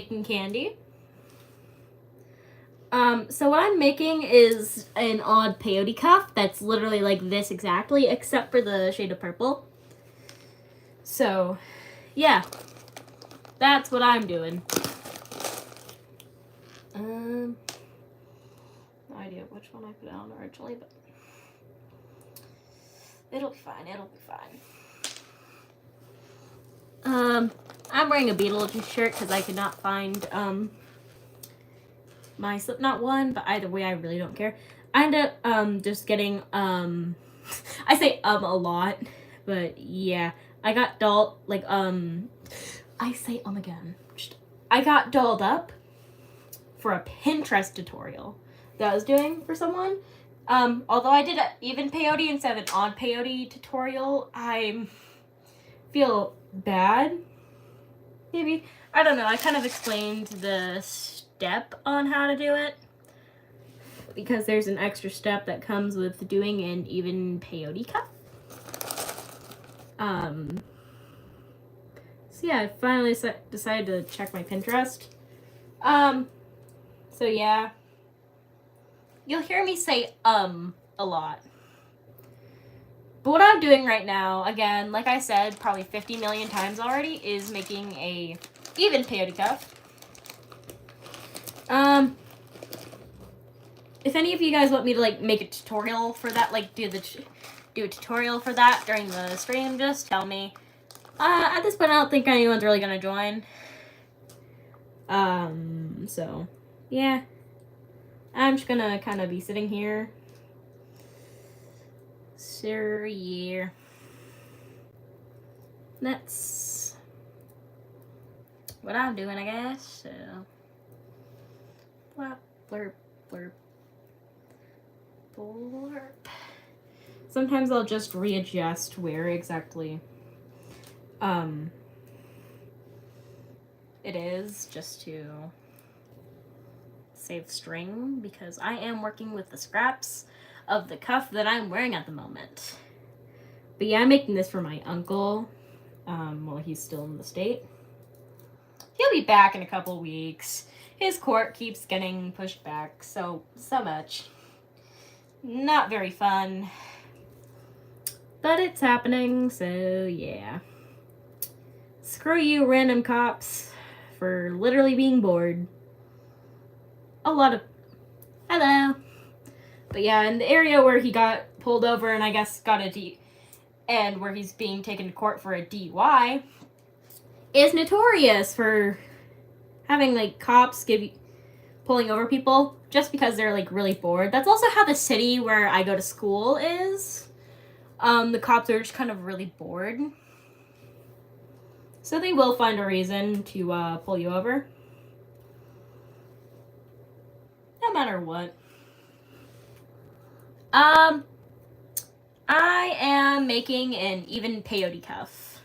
making Kandi. So what I'm making is an odd peyote cuff that's literally like this exactly, except for the shade of purple. So, yeah, that's what I'm doing. No idea which one I put on originally, but it'll be fine. It'll be fine. I'm wearing a Beetlejuice shirt because I could not find my Slipknot one, but either way, I really don't care. I ended up just getting I say a lot, but yeah, I got dolled I say again. I got dolled up for a Pinterest tutorial that I was doing for someone. Although I did an even peyote instead of an odd peyote tutorial, I feel bad. Maybe. I don't know. I kind of explained the step on how to do it, because there's an extra step that comes with doing an even peyote cuff. So yeah, I finally decided to check my Pinterest. So yeah. You'll hear me say a lot. But what I'm doing right now, again, like I said, probably 50 million times already, is making a even peyote cuff. If any of you guys want me to like make a tutorial for that, like do a tutorial for that during the stream, just tell me. At this point, I don't think anyone's really gonna join. So yeah, I'm just gonna kind of be sitting here. So yeah, that's what I'm doing, I guess. So blurp, blurp, blurp, blurp. Sometimes I'll just readjust where exactly it is, just to save string, because I am working with the scraps of the cuff that I'm wearing at the moment. But yeah, I'm making this for my uncle while he's still in the state. He'll be back in a couple weeks. His court keeps getting pushed back so much. Not very fun. But it's happening, so yeah. Screw you, random cops, for literally being bored. A lot of... Hello. But yeah, in the area where he got pulled over and I guess got a and where he's being taken to court for a DUI, is notorious for having like cops pulling over people just because they're like really bored. That's also how the city where I go to school is. The cops are just kind of really bored, so they will find a reason to pull you over, no matter what. I am making an even peyote cuff.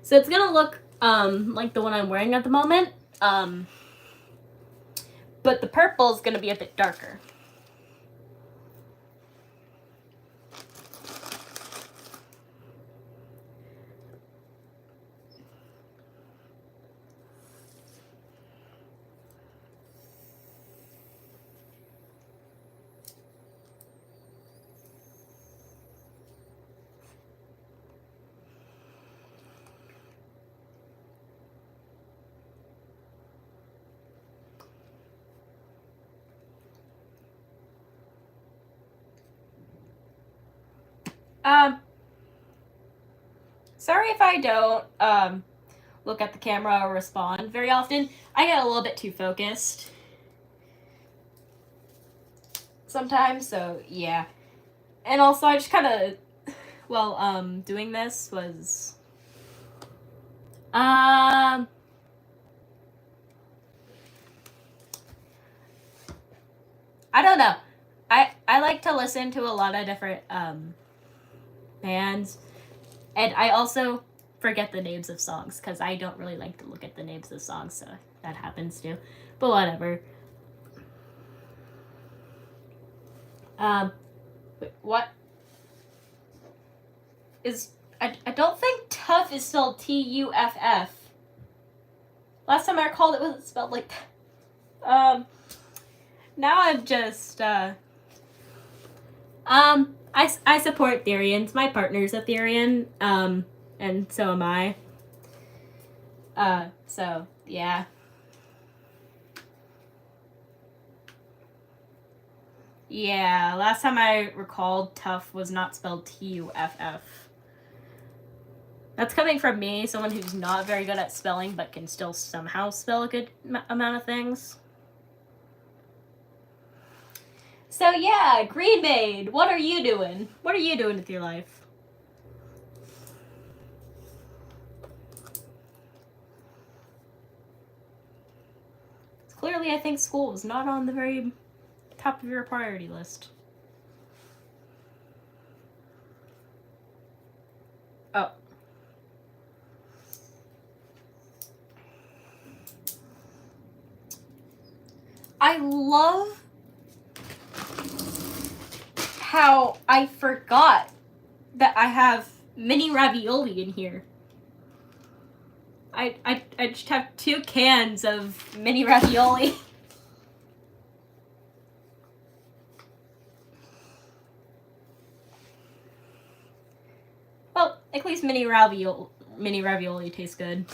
So it's gonna look like the one I'm wearing at the moment. But the purple is gonna be a bit darker. Sorry if I don't look at the camera or respond very often. I get a little bit too focused sometimes, so yeah. And also I just kind of, doing this was, I don't know. I like to listen to a lot of different bands, and I also forget the names of songs because I don't really like to look at the names of songs, so that happens too. But whatever. Wait, what is... I don't think tough is spelled Tuff. Last time I recalled, it wasn't spelled like that. Now I'm just, I support Therians. My partner's a Therian, and so am I. So, yeah. Yeah, last time I recalled, tough was not spelled Tuff. That's coming from me, someone who's not very good at spelling, but can still somehow spell a good amount of things. So yeah, Green Maid, what are you doing? What are you doing with your life? Clearly, I think school was not on the very top of your priority list. Oh. I love how I forgot that I have mini ravioli in here. I just have 2 cans of mini ravioli. Well, at least mini ravioli tastes good.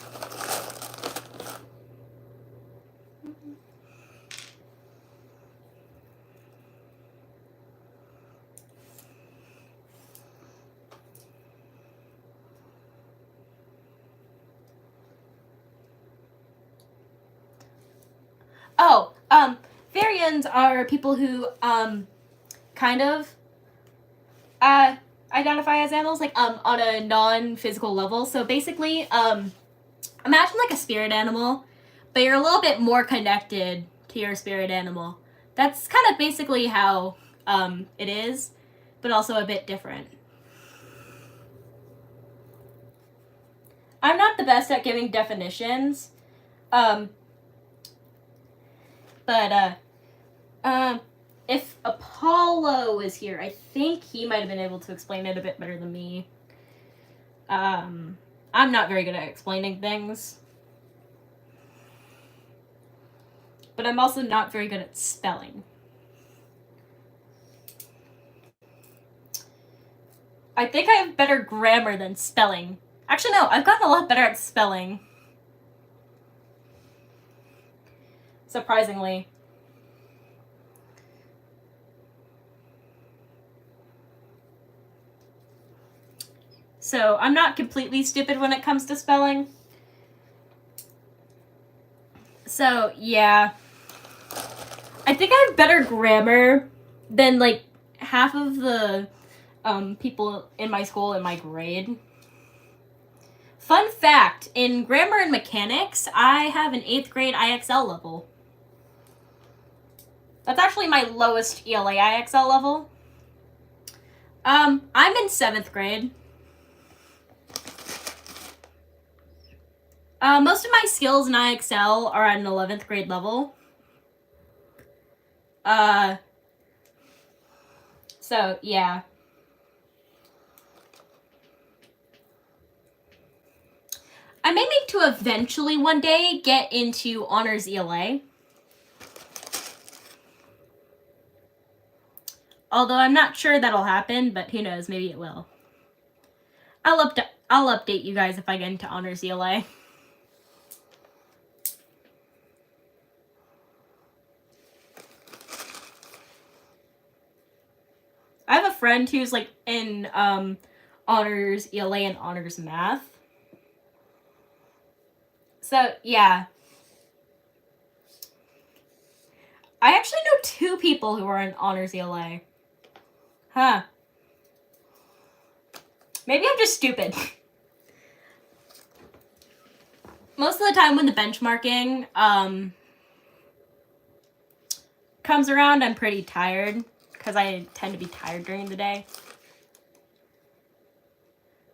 Oh, Varians are people who, kind of, identify as animals, like, on a non-physical level. So basically, imagine like a spirit animal, but you're a little bit more connected to your spirit animal. That's kind of basically how, it is, but also a bit different. I'm not the best at giving definitions, but, if Apollo is here, I think he might have been able to explain it a bit better than me. I'm not very good at explaining things. But I'm also not very good at spelling. I think I have better grammar than spelling. Actually, no, I've gotten a lot better at spelling. Surprisingly. So, I'm not completely stupid when it comes to spelling. So, yeah. I think I have better grammar than, like, half of the people in my school in my grade. Fun fact, in grammar and mechanics, I have an 8th grade IXL level. That's actually my lowest ELA IXL level. I'm in 7th grade. Most of my skills in IXL are at an 11th grade level. So, yeah. I'm aiming to eventually one day get into honors ELA. Although I'm not sure that'll happen, but who knows, maybe it will. I'll update you guys if I get into honors ELA. I have a friend who's like in honors ELA and honors math. So, yeah. I actually know 2 people who are in honors ELA. Huh. Maybe I'm just stupid. Most of the time when the benchmarking comes around, I'm pretty tired because I tend to be tired during the day.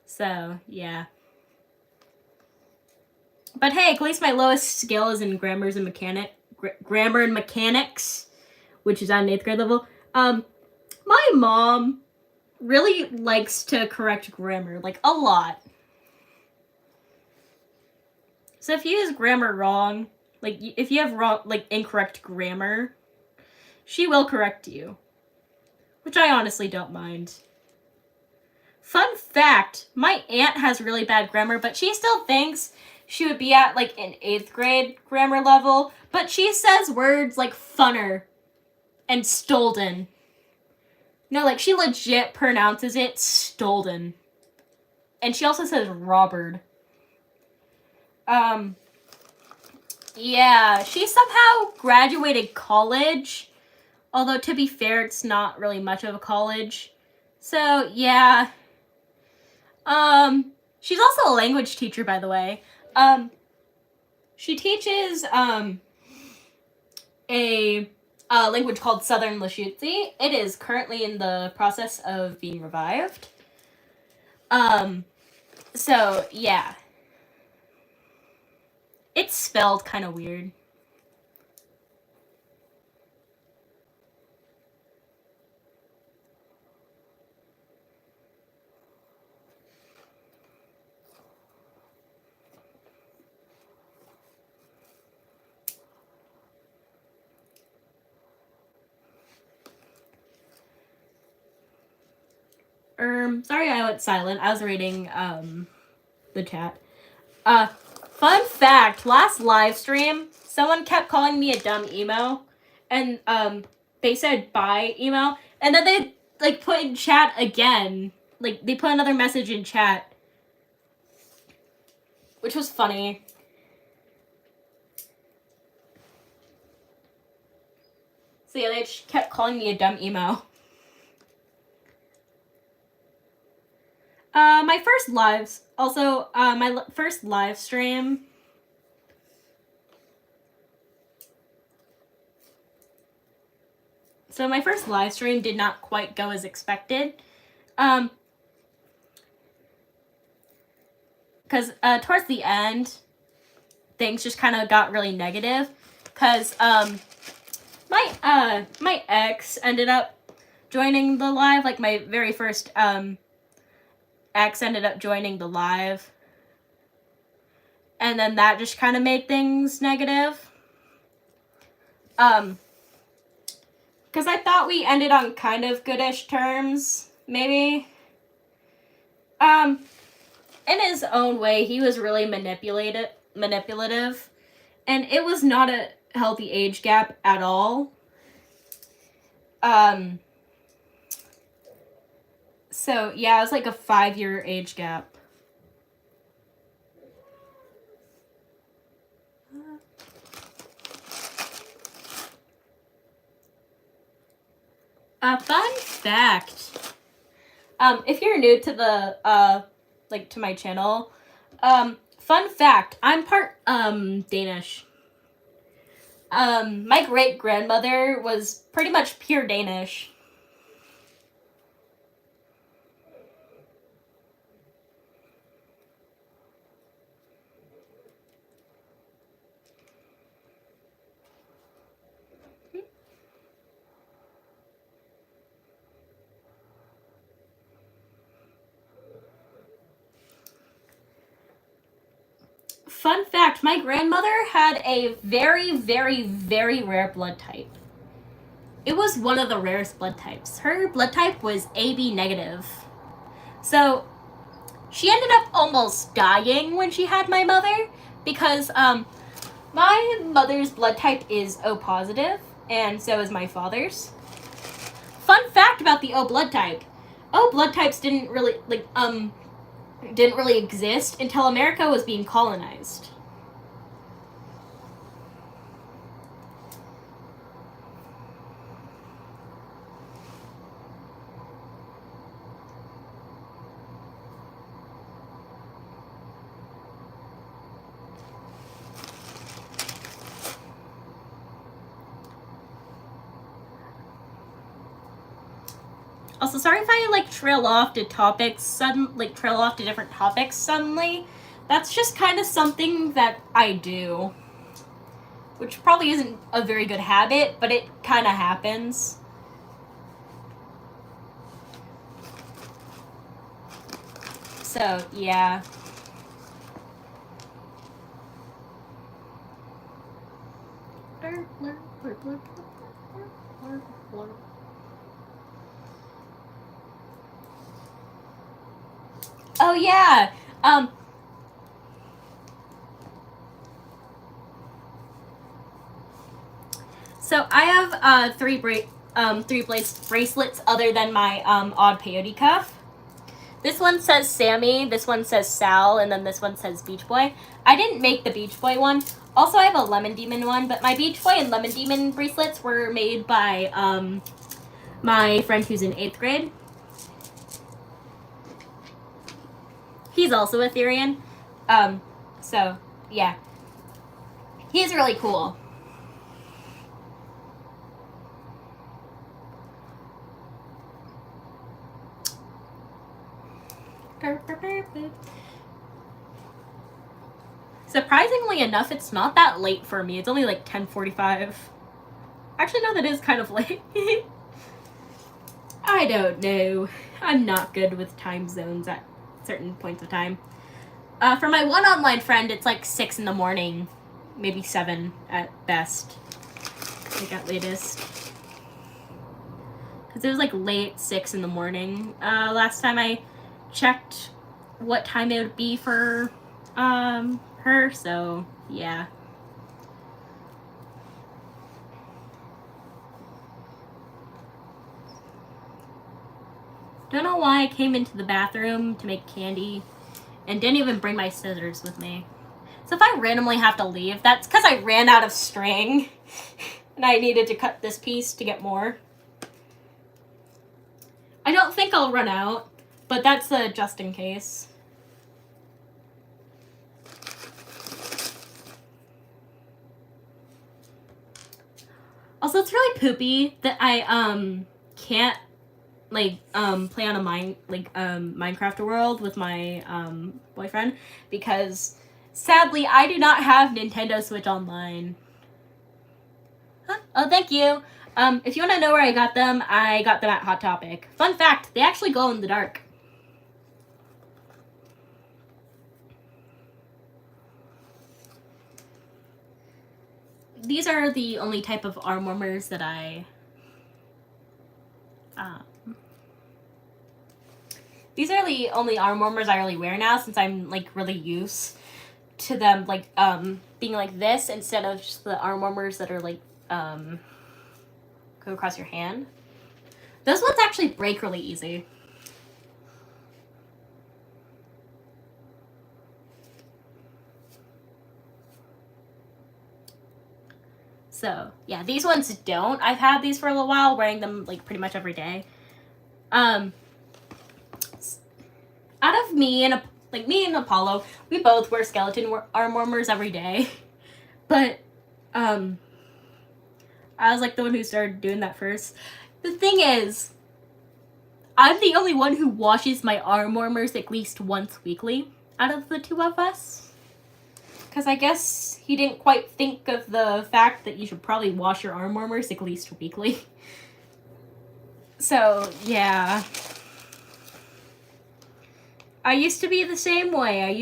So, yeah. But hey, at least my lowest skill is in grammar and mechanics, which is at an 8th grade level. My mom really likes to correct grammar, like, a lot. So if you use grammar wrong, like if you have wrong, like incorrect grammar, she will correct you, which I honestly don't mind. Fun fact, my aunt has really bad grammar, but she still thinks she would be at like an 8th grade grammar level, but she says words like funner and stolden. No, like she legit pronounces it stolden. And she also says Robert. Yeah, she somehow graduated college. Although, to be fair, it's not really much of a college. So, yeah. She's also a language teacher, by the way. She teaches, a language called Southern Lashutsi. It is currently in the process of being revived. So, yeah. It's spelled kind of weird. Sorry I went silent. I was reading, the chat. Fun fact, last live stream, someone kept calling me a dumb emo, and, they said bye, emo, and then they, like, put in chat again. Like, they put another message in chat, which was funny. So yeah, they just kept calling me a dumb emo. My first lives, also, my first live stream. So my first live stream did not quite go as expected. Because, towards the end, things just kind of got really negative. Because, my ex ended up joining the live, like, my very first, ex ended up joining the live. And then that just kind of made things negative. Because I thought we ended on kind of goodish terms, maybe. In his own way, he was really manipulative. And it was not a healthy age gap at all. So, yeah, it was like a 5-year age gap. Fun fact. If you're new to the, like, to my channel, fun fact, I'm part, Danish. My great-grandmother was pretty much pure Danish. Fun fact, my grandmother had a very, very, very rare blood type. It was one of the rarest blood types. Her blood type was AB negative. So, she ended up almost dying when she had my mother because, my mother's blood type is O positive, and so is my father's. Fun fact about the O blood type. O blood types didn't really exist until America was being colonized. Also, sorry if I, like, trail off to different topics suddenly. That's just kind of something that I do. Which probably isn't a very good habit, but it kind of happens. So, yeah. Oh yeah. So I have three bracelets other than my odd peyote cuff. This one says Sammy, this one says Sal, and then this one says Beach Boy. I didn't make the Beach Boy one. Also, I have a Lemon Demon one, but my Beach Boy and Lemon Demon bracelets were made by my friend who's in 8th grade. He's also Etherean. So, yeah. He's really cool. Surprisingly enough, it's not that late for me. It's only like 10:45. Actually, no, that is kind of late. I don't know. I'm not good with time zones at certain points of time. For my one online friend, it's like 6 in the morning, maybe 7 at best. I think at latest. Because it was like late 6 in the morning. Last time I checked what time it would be for her, so yeah. Don't know why I came into the bathroom to make candy and didn't even bring my scissors with me. So if I randomly have to leave, that's because I ran out of string and I needed to cut this piece to get more. I don't think I'll run out, but that's just in case. Also, it's really poopy that I can't like play on a Minecraft world with my boyfriend because sadly I do not have Nintendo Switch Online. Huh? Oh, thank you. If you want to know where I got them at Hot Topic. Fun fact, they actually glow in the dark. These are the only type of arm warmers that these are the only arm warmers I really wear now since I'm like really used to them like being like this instead of just the arm warmers that are like go across your hand. Those ones actually break really easy. So yeah, these ones don't. I've had these for a little while, wearing them like pretty much every day. Out of me and Apollo, we both wear skeleton arm warmers every day. But I was like the one who started doing that first. The thing is, I'm the only one who washes my arm warmers at least once weekly out of the two of us. Because I guess he didn't quite think of the fact that you should probably wash your arm warmers at least weekly. So, yeah. I used to be the same way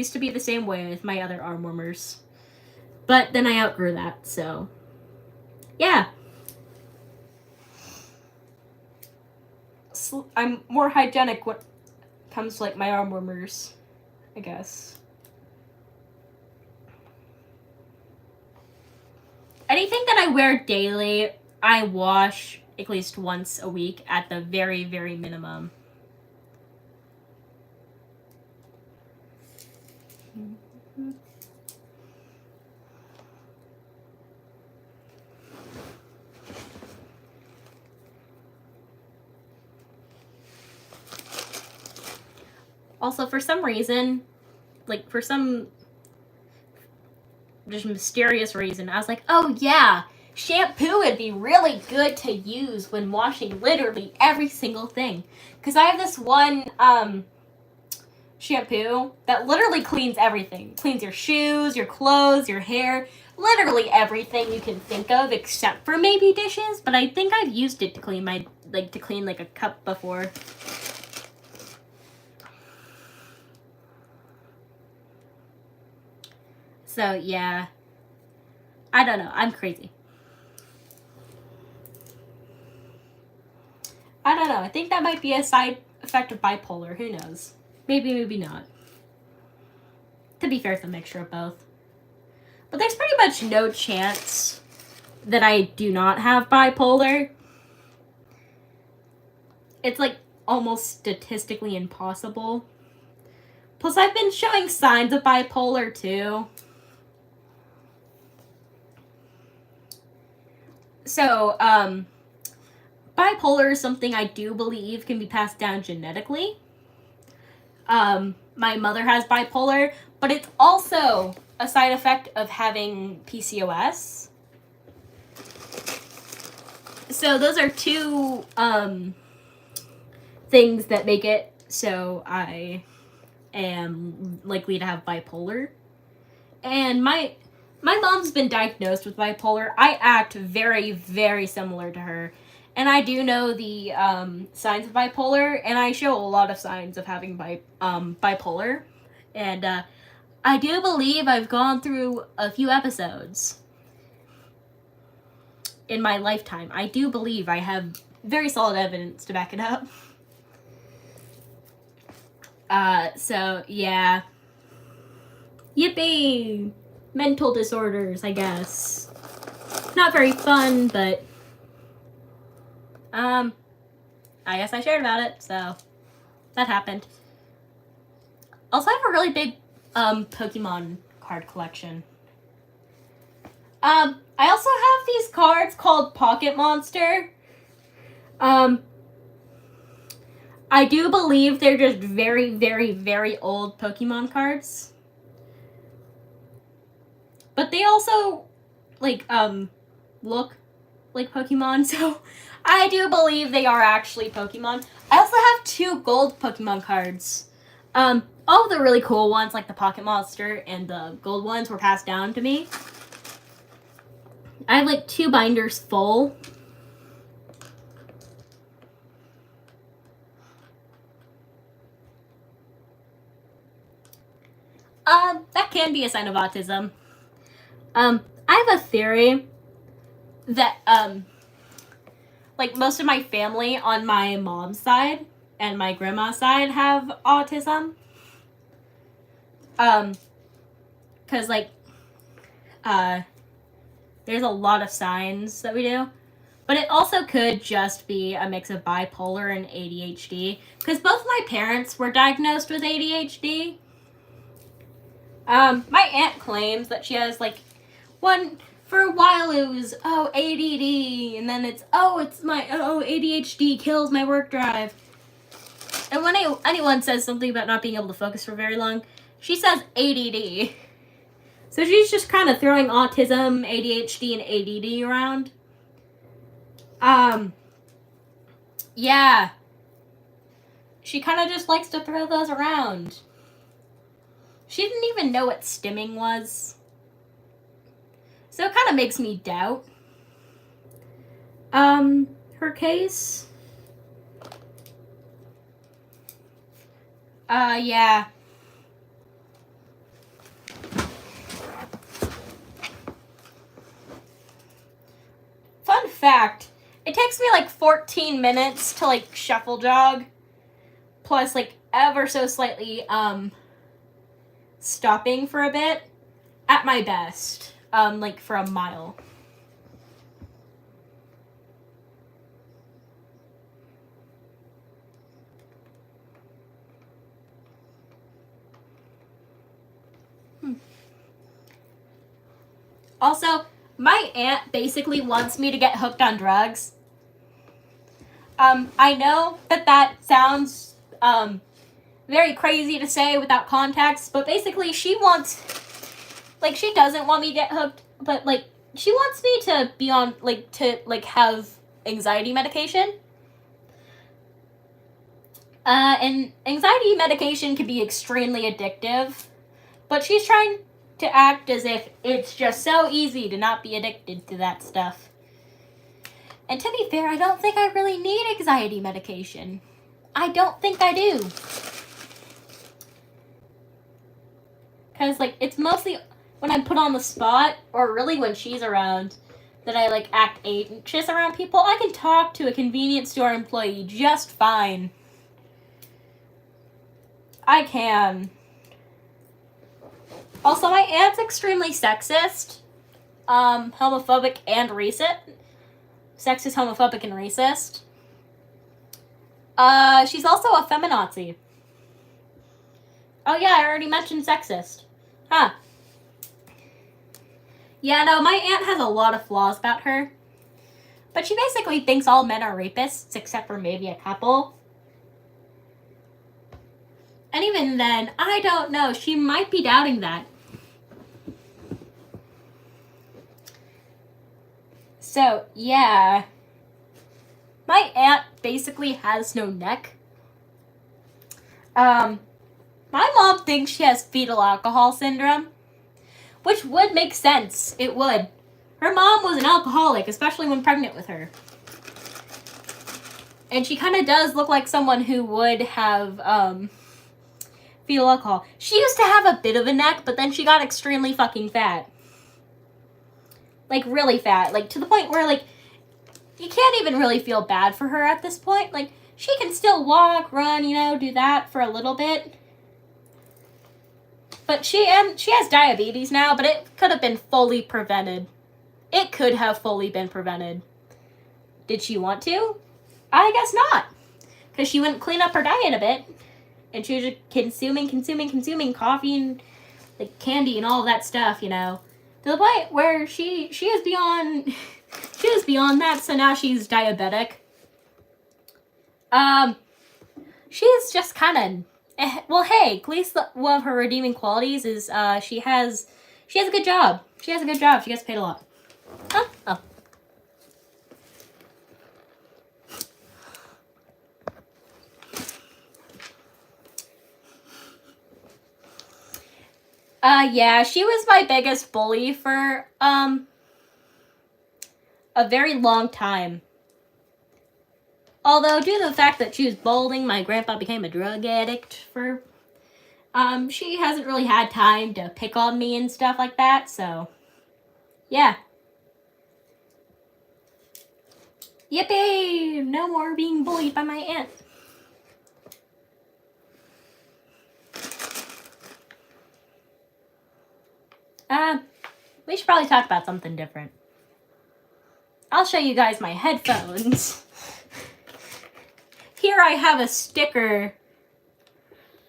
with my other arm warmers. But then I outgrew that, so yeah. I'm more hygienic when it comes to like my arm warmers, I guess. Anything that I wear daily, I wash at least once a week at the very, very minimum. Also, for some reason, like for some just mysterious reason, I was like, oh yeah, shampoo would be really good to use when washing literally every single thing. Because I have this one shampoo that literally cleans everything. Cleans your shoes, your clothes, your hair, literally everything you can think of except for maybe dishes. But I think I've used it to clean like a cup before. So, yeah. I don't know. I'm crazy. I don't know. I think that might be a side effect of bipolar. Who knows? Maybe, maybe not. To be fair, it's a mixture of both. But there's pretty much no chance that I do not have bipolar. It's like almost statistically impossible. Plus, I've been showing signs of bipolar too. So, bipolar is something I do believe can be passed down genetically. My mother has bipolar, but it's also a side effect of having PCOS. So those are two things that make it so I am likely to have bipolar. And my mom's been diagnosed with bipolar. I act very, very similar to her. And I do know the signs of bipolar, and I show a lot of signs of having bipolar. And I do believe I've gone through a few episodes in my lifetime. I do believe I have very solid evidence to back it up. So, yeah. Yippee! Mental disorders, I guess. Not very fun, but I guess I shared about it, so that happened. Also, I have a really big Pokemon card collection. I also have these cards called Pocket Monster. I do believe they're just very, very, very old Pokemon cards. But they also, like, look like Pokemon, so I do believe they are actually Pokemon. I also have 2 gold Pokemon cards. All the really cool ones, like the Pocket Monster and the gold ones, were passed down to me. I have, like, 2 binders full. That can be a sign of autism. I have a theory that, like, most of my family on my mom's side and my grandma's side have autism. Cause, like, there's a lot of signs that we do. But it also could just be a mix of bipolar and ADHD. Because both my parents were diagnosed with ADHD. My aunt claims that she has, like, for a while it was, ADD, and then it's ADHD kills my work drive. And when anyone says something about not being able to focus for very long, she says ADD. So she's just kind of throwing autism, ADHD, and ADD around. Yeah. She kind of just likes to throw those around. She didn't even know what stimming was. So it kind of makes me doubt her case. Yeah. Fun fact, it takes me like 14 minutes to like shuffle jog, plus like ever so slightly stopping for a bit at my best, like for a mile. Also, my aunt basically wants me to get hooked on drugs. I know that sounds very crazy to say without context, but basically she doesn't want me to get hooked, but like she wants me to be on have anxiety medication. And anxiety medication can be extremely addictive, but she's trying to act as if it's just so easy to not be addicted to that stuff. And to be fair, I don't think I really need anxiety medication. I don't think I do. Because, like, it's mostly when I'm put on the spot, or really when she's around. that I like act anxious around people. I can talk to a convenience store employee just fine. I can. Also, my aunt's extremely sexist, homophobic, and racist. Sexist, homophobic, and racist. She's also a feminazi. Oh yeah, I already mentioned sexist. Huh. Yeah, no, my aunt has a lot of flaws about her. But she basically thinks all men are rapists, except for maybe a couple. And even then, I don't know. She might be doubting that. So, yeah. My aunt basically has no neck. My mom thinks she has fetal alcohol syndrome, which would make sense. It would. Her mom was an alcoholic, especially when pregnant with her. And she kind of does look like someone who would have fetal alcohol. She used to have a bit of a neck, but then she got extremely fucking fat. Like, really fat. Like, to the point where, like, you can't even really feel bad for her at this point. Like, she can still walk, run, you know, do that for a little bit. But she has diabetes now, but it could have been fully prevented. It could have fully been prevented. Did she want to? I guess not. Because she wouldn't clean up her diet a bit. And she was just consuming coffee and like candy and all of that stuff, you know. To the point where she is beyond that, so now she's diabetic. She's just kind of well, hey, at least one of her redeeming qualities is she has a good job. She has a good job. She gets paid a lot. Huh? Oh. Yeah, she was my biggest bully for a very long time. Although, due to the fact that she was balding, my grandpa became a drug addict for, she hasn't really had time to pick on me and stuff like that, so, yeah. Yippee! No more being bullied by my aunt. We should probably talk about something different. I'll show you guys my headphones. Here I have a sticker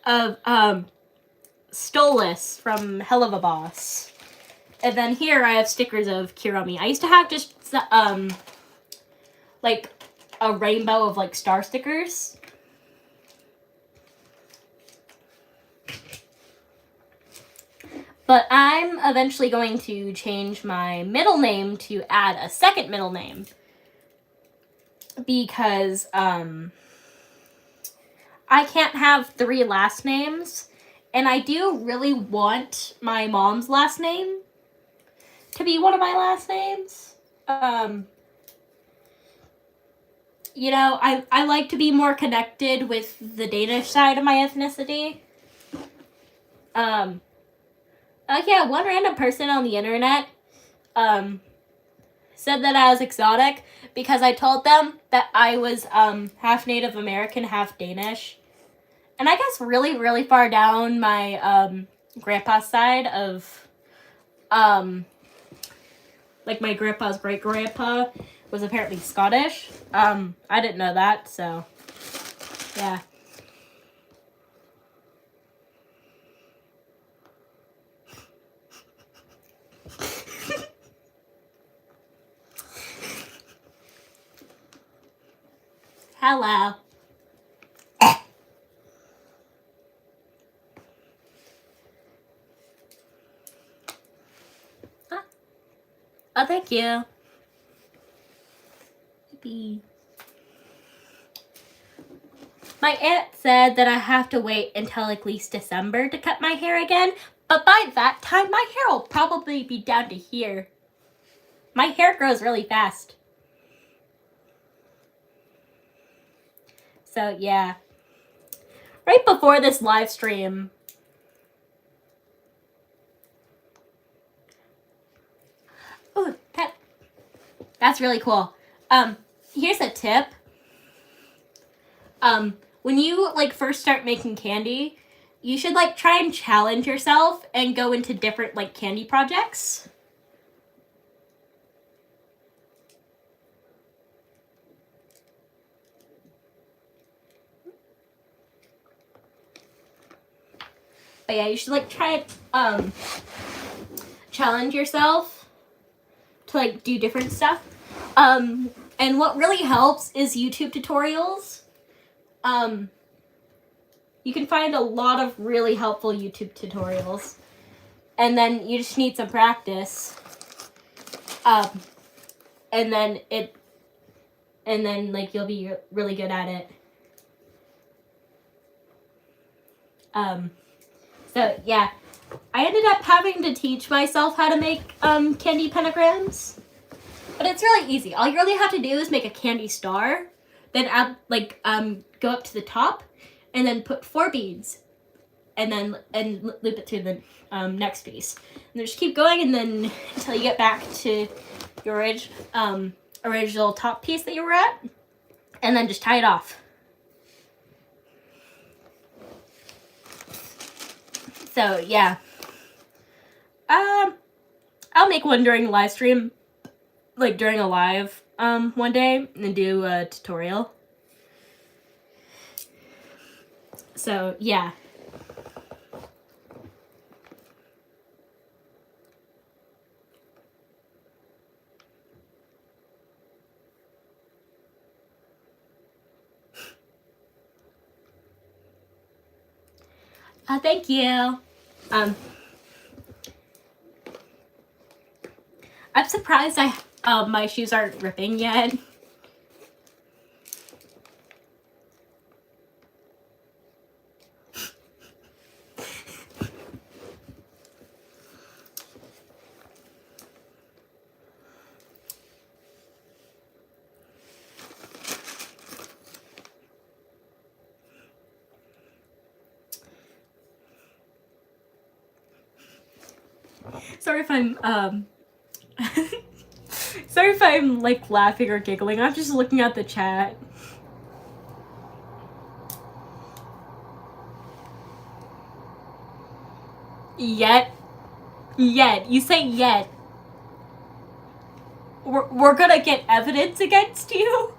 of Stolas from Hell of a Boss. And then here I have stickers of Kiromi. I used to have just like a rainbow of like star stickers. But I'm eventually going to change my middle name to add a second middle name. Because I can't have 3 last names. And I do really want my mom's last name to be one of my last names. You know, I like to be more connected with the Danish side of my ethnicity. Yeah, one random person on the internet said that I was exotic because I told them that I was half Native American, half Danish. And I guess really, really far down my grandpa's side of like my grandpa's great-grandpa was apparently Scottish. I didn't know that, so yeah. Hello. Oh, thank you. Yippee. My aunt said that I have to wait until at least December to cut my hair again, but by that time my hair will probably be down to here. My hair grows really fast. So, yeah. Right before this live stream, ooh, pet. That's really cool. Here's a tip. When you like first start making candy, you should like try and challenge yourself and go into different like candy projects. But yeah, you should like try challenge yourself to like do different stuff. And what really helps is YouTube tutorials. You can find a lot of really helpful YouTube tutorials. And then you just need some practice. And then like you'll be really good at it. So yeah, I ended up having to teach myself how to make candy pentagrams. But it's really easy. All you really have to do is make a candy star, then add like go up to the top, and then put 4 beads, and then loop it through the next piece. And then just keep going, and then until you get back to your original top piece that you were at, and then just tie it off. So yeah, I'll make one during a live stream, like during a live one day, and do a tutorial. So yeah. Thank you. I'm surprised my shoes aren't ripping yet. Sorry if I'm sorry if I'm like laughing or giggling. I'm just looking at the chat. Yet. You say yet. We're gonna get evidence against you?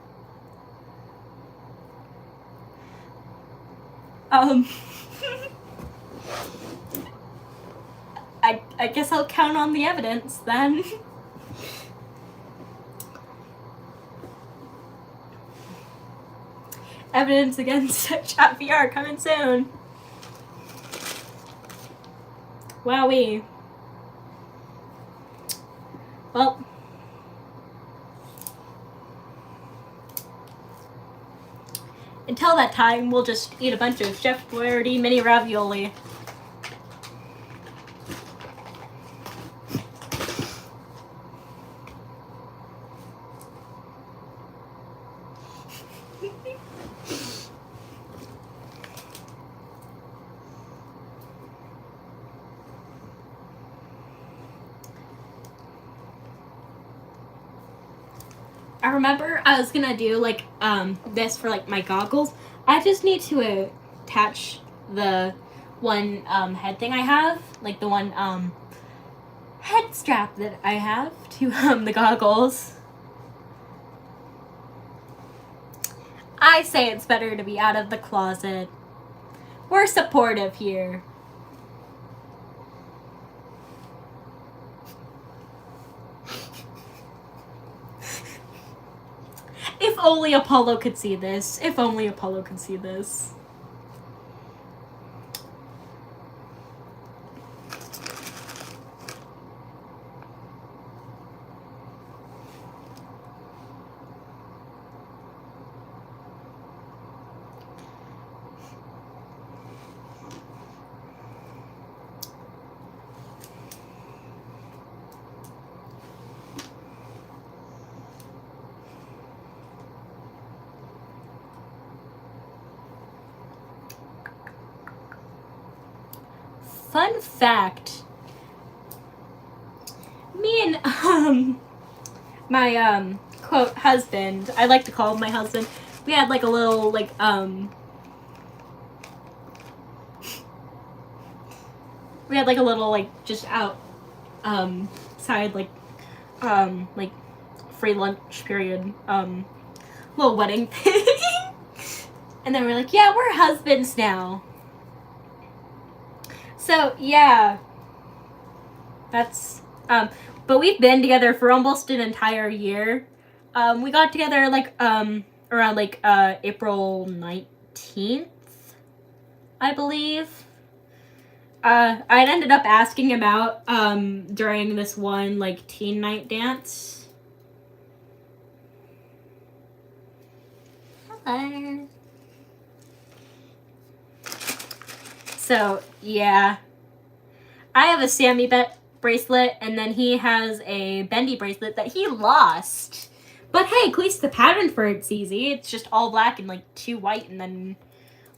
I guess I'll count on the evidence then. Evidence against Chat VR coming soon. Wowee. Well. Until that time, we'll just eat a bunch of Chef Boyardee mini ravioli. I remember I was gonna do like this for like my goggles. I just need to attach the one head thing I have, like the one head strap that I have to the goggles. I say it's better to be out of the closet. We're supportive here. If only Apollo could see this. If only Apollo could see this. Fun fact, me and my quote husband, I like to call him my husband. We had like a little like we had like a little like just out side like free lunch period little wedding thing. And then we're like, yeah, we're husbands now. So yeah, that's but we've been together for almost an entire year. We got together like around like April 19th, I believe. I ended up asking him out during this one like teen night dance. Hello. So yeah, I have a Sammy bracelet, and then he has a Bendy bracelet that he lost. But hey, at least the pattern for it's easy. It's just all black and like 2 white, and then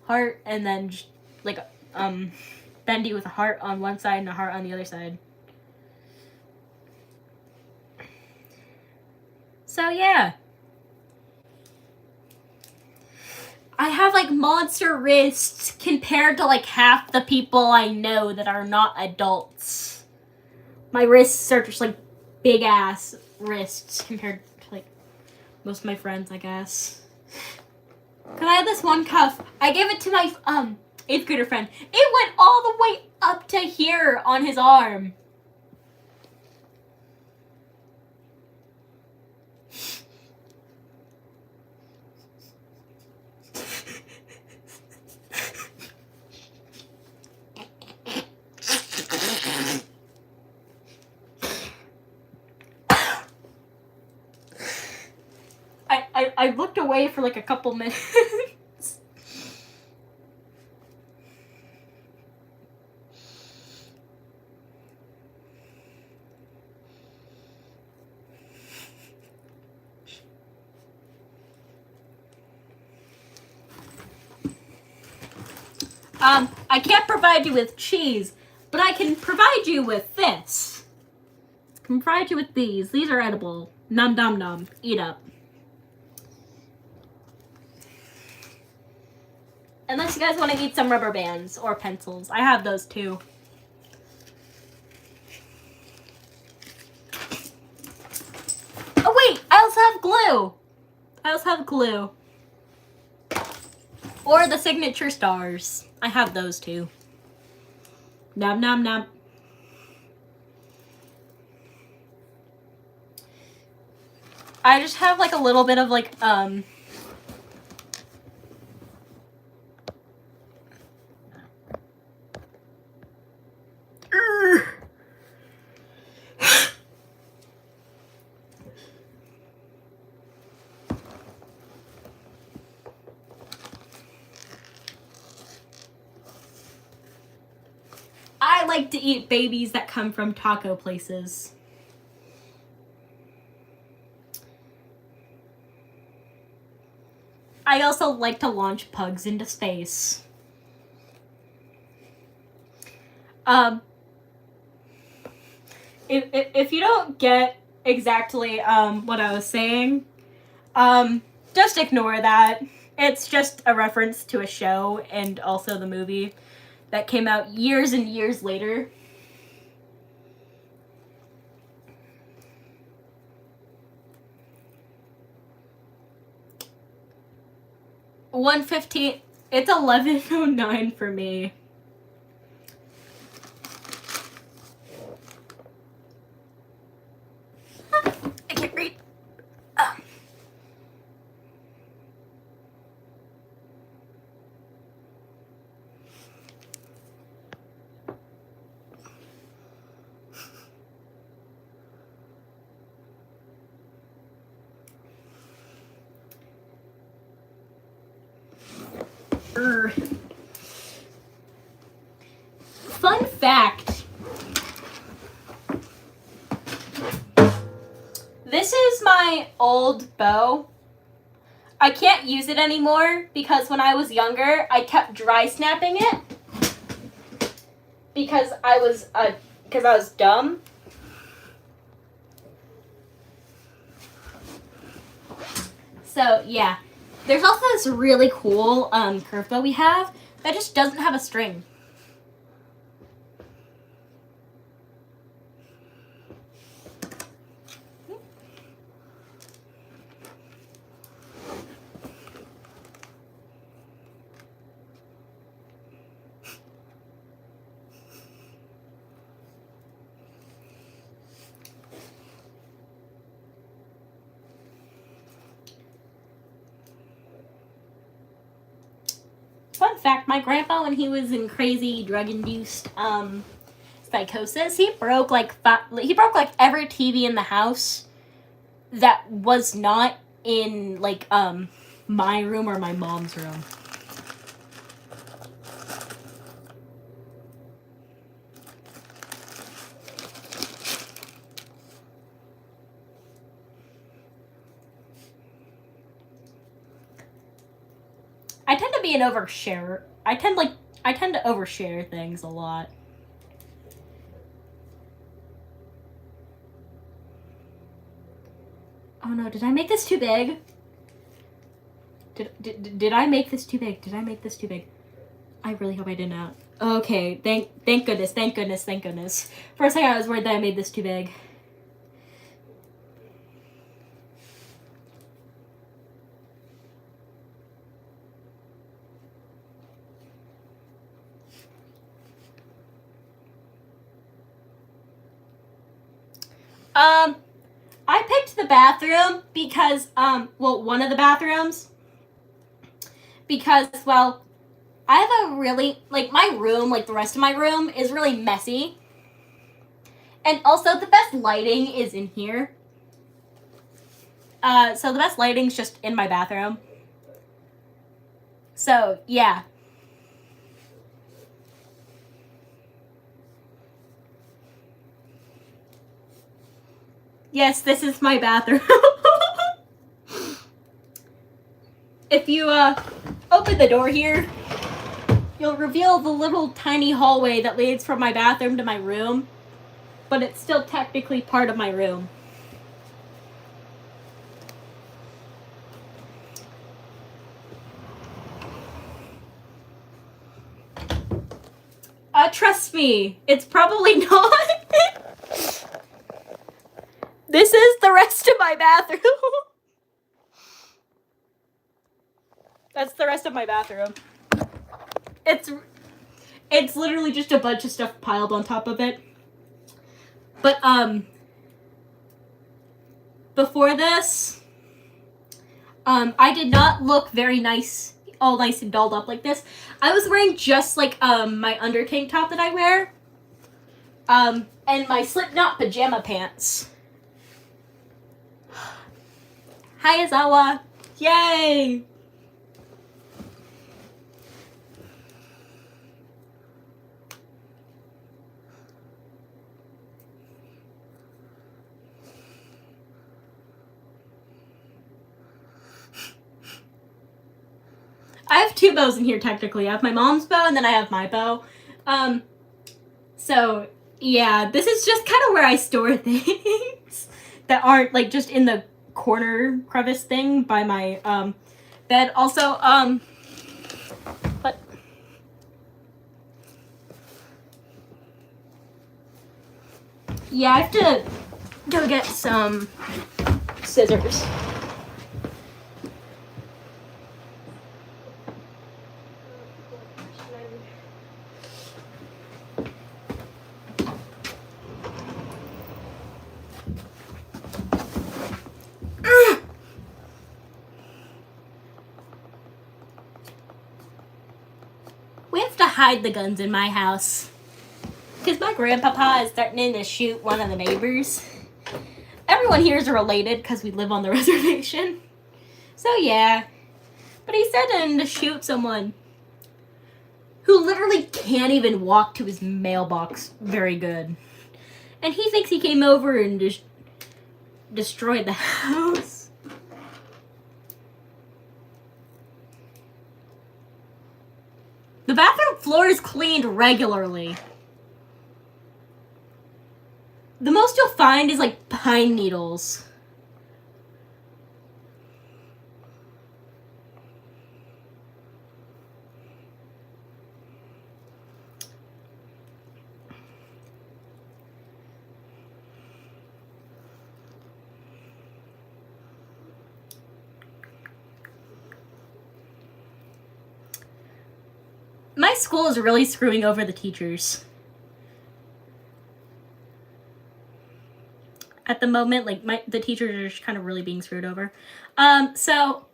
heart, and then just, like Bendy with a heart on one side and a heart on the other side. So yeah. I have like monster wrists compared to like half the people I know that are not adults. My wrists are just like big ass wrists compared to like most of my friends, I guess. Can I have this one cuff? I gave it to my 8th grader friend. It went all the way up to here on his arm. I looked away for like a couple minutes. I can't provide you with cheese, but I can provide you with this. I can provide you with these. These are edible. Nom nom nom. Eat up. Unless you guys want to eat some rubber bands or pencils. I have those too. Oh wait, I also have glue. I also have glue. Or the signature stars. I have those too. Nom nom nom. I just have like a little bit of like I like to eat babies that come from taco places. I also like to launch pugs into space. If you don't get exactly what I was saying, just ignore that. It's just a reference to a show and also the movie that came out years and years later. $1:15. It's 11:09 for me. I can't read. Fun fact. This is my old bow. I can't use it anymore because when I was younger, I kept dry snapping it because I was dumb. So, yeah. There's also this really cool curve bow we have that just doesn't have a string. Fun fact, my grandpa, when he was in crazy drug-induced psychosis, he broke like every TV in the house that was not in like my room or my mom's room. I tend to be an oversharer. I tend to overshare things a lot. Oh no, did I make this too big? Did I make this too big? Did I make this too big? I really hope I did not. Okay, thank goodness. For a second I was worried that I made this too big. I picked the bathroom because, well, one of the bathrooms, because, well, I have a really, like, my room, like the rest of my room, is really messy. And also, the best lighting is in here. So the best lighting's just in my bathroom. So, yeah. Yes, this is my bathroom. If you open the door here, you'll reveal the little tiny hallway that leads from my bathroom to my room, but it's still technically part of my room. Trust me, it's probably not. This is the rest of my bathroom. That's the rest of my bathroom. It's literally just a bunch of stuff piled on top of it. But before this, I did not look very nice, all nice and dolled up like this. I was wearing just like my under tank top that I wear, and my Slipknot pajama pants. Hi, Azawa. Yay! I have two bows in here, technically. I have my mom's bow, and then I have my bow. So, yeah, this is just kind of where I store things that aren't, like, just in the corner crevice thing by my, bed. Also, but... yeah, I have to go get some scissors. We have to hide the guns in my house. Because my grandpapa is threatening to shoot one of the neighbors. Everyone here is related because we live on the reservation. So yeah. But he's threatening to shoot someone who literally can't even walk to his mailbox very good. And he thinks he came over and just destroyed the house. The bathroom floor is cleaned regularly. The most you'll find is like pine needles. school is really screwing over the teachers. At the moment, like the teachers are just kind of really being screwed over. So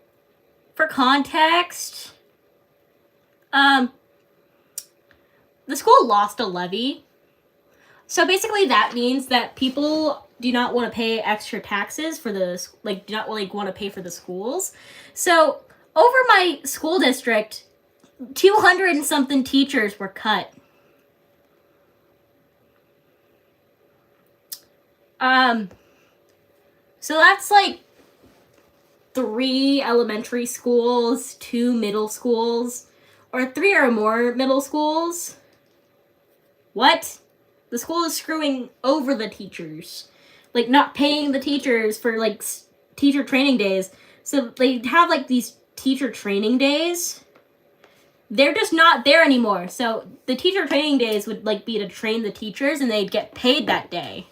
for context, the school lost a levy. So basically that means that people do not want to pay extra taxes for do not want to pay for the schools. So over my school district, 200 and something teachers were cut. So that's like 3 elementary schools, 2 middle schools, or 3 or more middle schools. What? The school is screwing over the teachers. Like, not paying the teachers for, like, teacher training days. So they have, like, these teacher training days. They're just not there anymore. So the teacher training days would, like, be to train the teachers, and they'd get paid that day.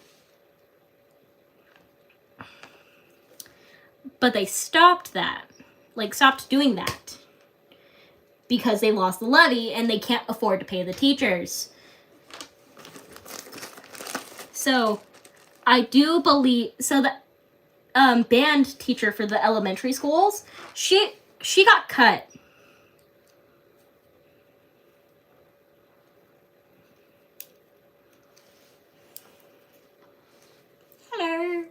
But they stopped that. Like, stopped doing that. Because they lost the levy, and they can't afford to pay the teachers. So, I do believe... So, the band teacher for the elementary schools, she got cut. Hello.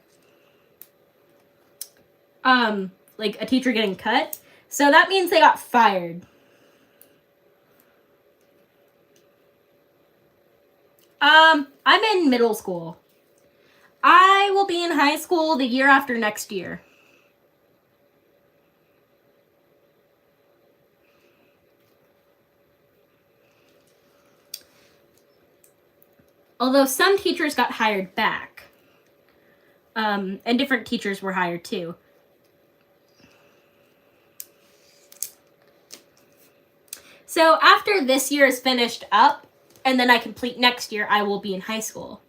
Like, a teacher getting cut. So, that means they got fired. I'm in middle school. I will be in high school the year after next year. Although some teachers got hired back. And different teachers were hired too. So after this year is finished up, and then I complete next year, I will be in high school.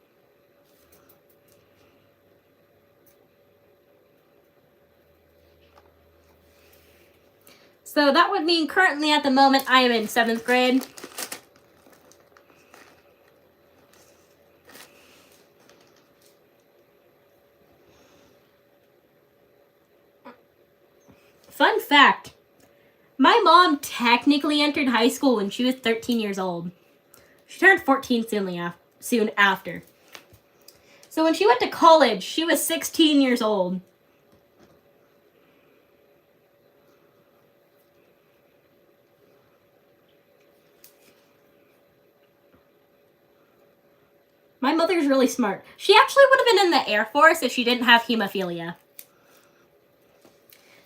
So that would mean currently at the moment I am in 7th grade. Fun fact, my mom technically entered high school when she was 13 years old. She turned 14 soon after. So when she went to college, she was 16 years old. My mother's really smart. She actually would have been in the Air Force if she didn't have hemophilia.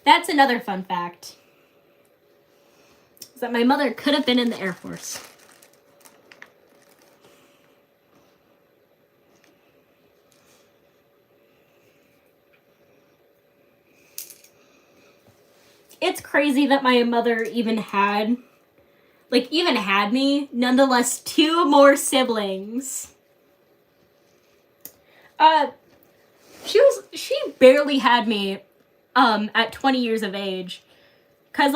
That's another fun fact. Is that my mother could have been in the Air Force. It's crazy that my mother even had me, nonetheless 2 more siblings. She barely had me, at 20 years of age. Cause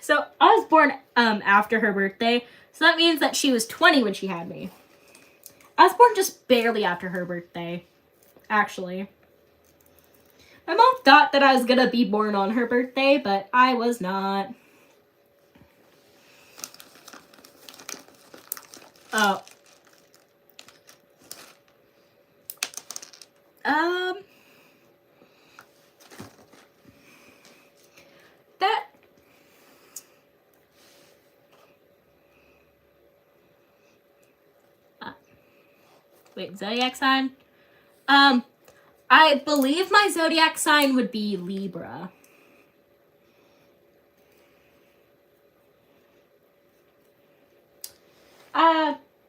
so I was born, after her birthday. So that means that she was 20 when she had me. I was born just barely after her birthday, actually. My mom thought that I was gonna be born on her birthday, but I was not. Oh. That... wait, zodiac sign? I believe my zodiac sign would be Libra.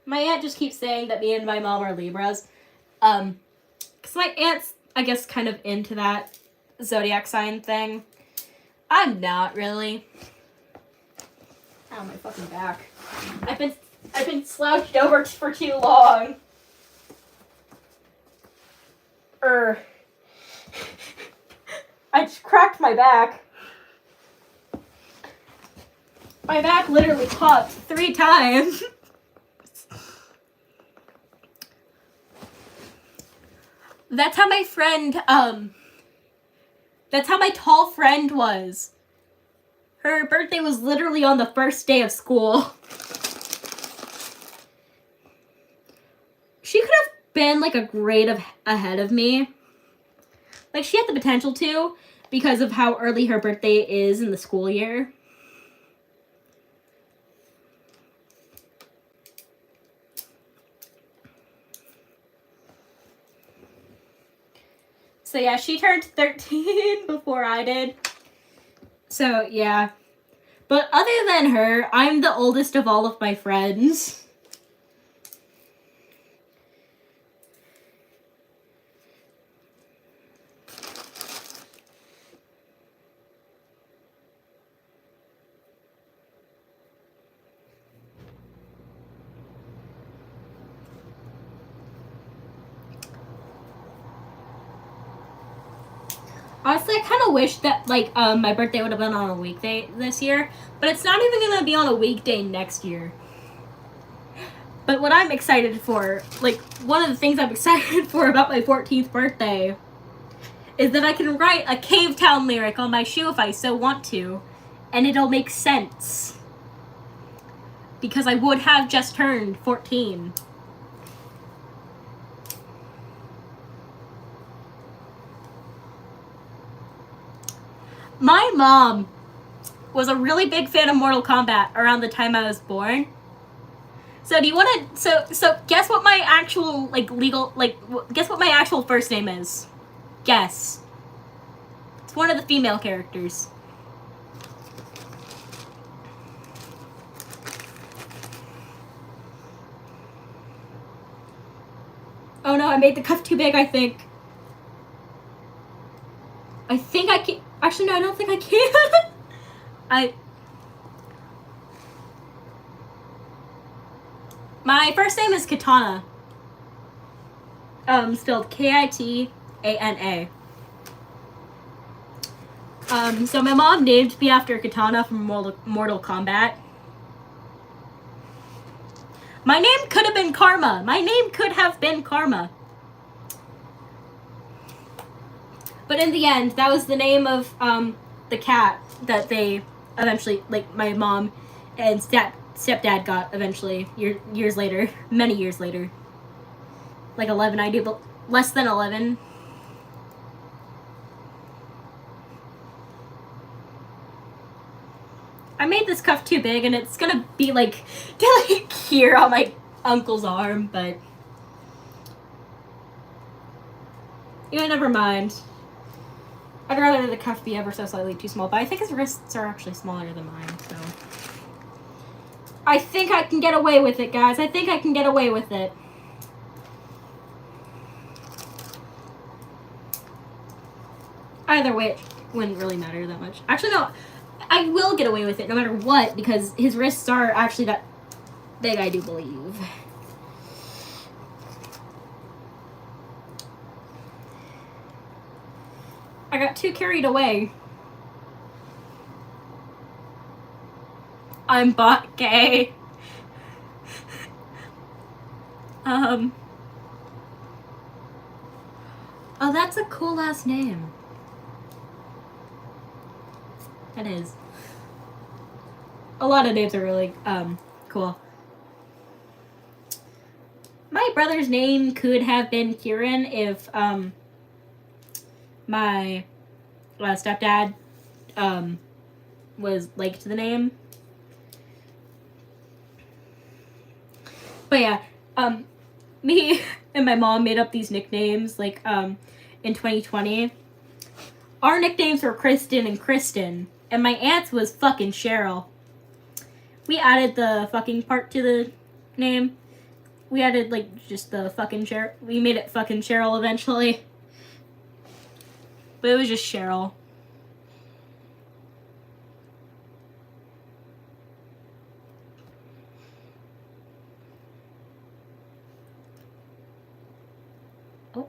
My aunt just keeps saying that me and my mom are Libras. Because my aunt's, I guess, kind of into that zodiac sign thing. I'm not really. Ow, my fucking back. I've been slouched over for too long. I just cracked my back. My back literally popped 3 times. That's how my friend, that's how my tall friend was. Her birthday was literally on the first day of school. She could have been like a grade ahead of me. Like, she had the potential to, because of how early her birthday is in the school year. So yeah, she turned 13 before I did. So yeah. But other than her, I'm the oldest of all of my friends. Honestly, I kind of wish that, like, my birthday would have been on a weekday this year, but it's not even going to be on a weekday next year. But what I'm excited for, like, one of the things I'm excited for about my 14th birthday is that I can write a Cave Town lyric on my shoe if I so want to, and it'll make sense. Because I would have just turned 14. My mom was a really big fan of Mortal Kombat around the time I was born. So do you want to, so guess what my actual, like, guess what my actual first name is? Guess. It's one of the female characters. Oh no, I made the cuff too big, I think. I think I can, actually no, I don't think I can. My first name is Katana. Spelled Kitana. So my mom named me after Katana from Mortal Kombat. My name could have been Karma. My name could have been Karma. But in the end, that was the name of the cat that they eventually, like, my mom and stepdad got eventually, years later, many years later. Like 11, I do, but less than 11. I made this cuff too big, and it's gonna be like here on my uncle's arm, but yeah, never mind. I'd rather the cuff be ever so slightly too small, but I think his wrists are actually smaller than mine, so I think I can get away with it, guys. I think I can get away with it. Either way, it wouldn't really matter that much. Actually, no. I will get away with it no matter what, because his wrists are actually that big, I do believe. I got too carried away. I'm bot gay. Oh, that's a cool last name. That is. A lot of names are really, cool. My brother's name could have been Kieran if, my stepdad, was liked the name. But yeah, me and my mom made up these nicknames, like, in 2020. Our nicknames were Kristen and Kristen, and my aunt's was fucking Cheryl. We added the fucking part to the name. We added, like, just the fucking Cheryl. We made it fucking Cheryl eventually. But it was just Cheryl. Oh.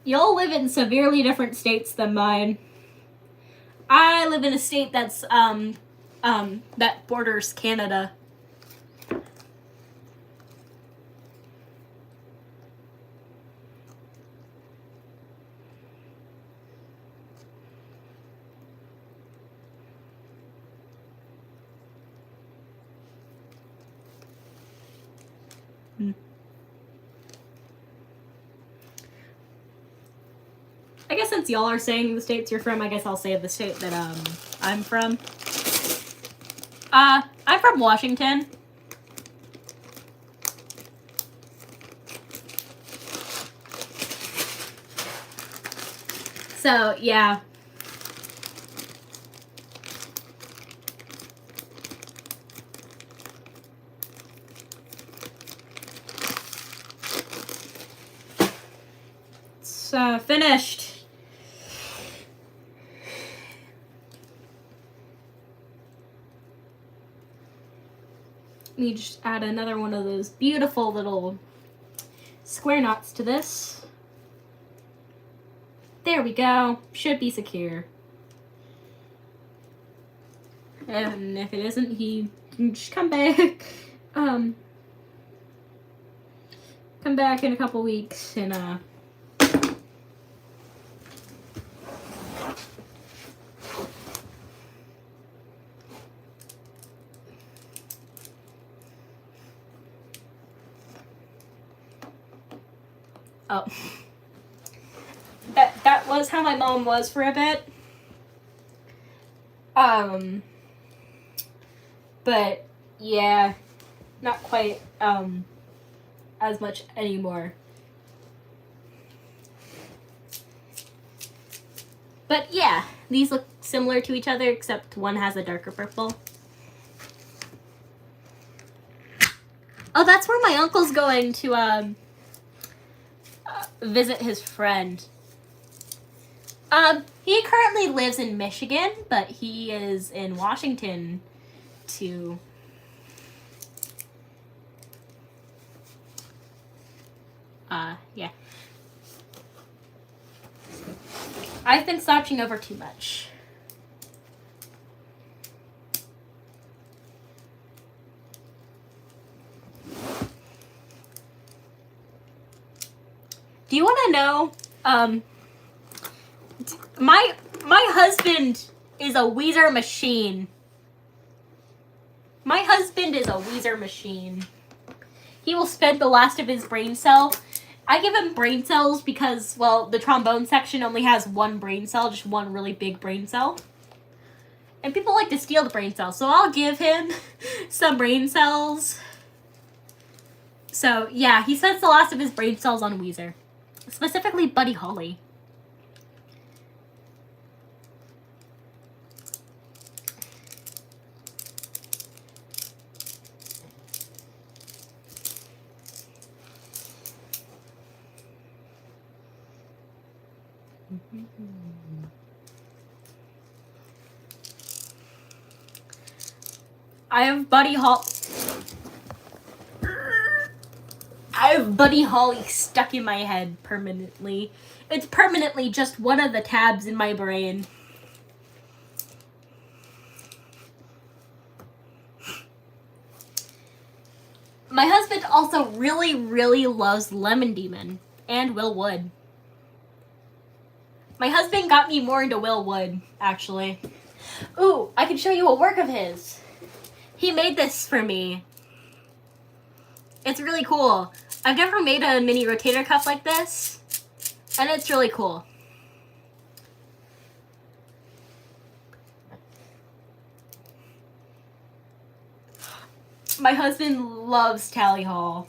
Y'all live in severely different states than mine. I live in a state that's that borders Canada. I guess since y'all are saying the states you're from, I guess I'll say the state that I'm from. I'm from Washington. So, yeah. It's finished. Let me just add another one of those beautiful little square knots to this. There we go. Should be secure. And if it isn't, he can just come back. Come back in a couple weeks and oh. That was how my mom was for a bit. But yeah, not quite as much anymore. But yeah, these look similar to each other except one has a darker purple. Oh, that's where my uncle's going to visit his friend. He currently lives in Michigan, but he is in Washington to yeah. I've been slouching over too much. Do you want to know, my husband is a Weezer machine. My husband is a Weezer machine. He will spend the last of his brain cell. I give him brain cells because, well, the trombone section only has one brain cell, just one really big brain cell. And people like to steal the brain cells, so I'll give him some brain cells. So, yeah, he spends the last of his brain cells on Weezer. Specifically Buddy Holly. I have Buddy Holly stuck in my head permanently. It's permanently just one of the tabs in my brain. My husband also really, really loves Lemon Demon and Will Wood. My husband got me more into Will Wood, actually. Ooh, I can show you a work of his. He made this for me. It's really cool. I've never made a mini rotator cuff like this, and it's really cool. My husband loves Tally Hall.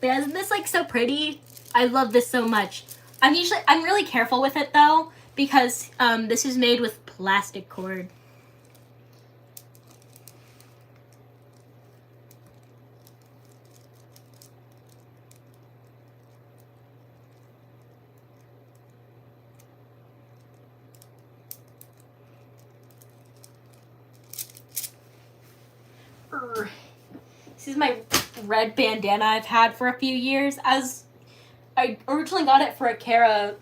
But isn't this like so pretty? I love this so much. I'm really careful with it though, because this is made with plastic cord. This is my red bandana I've had for a few years. As I originally got it for a Kara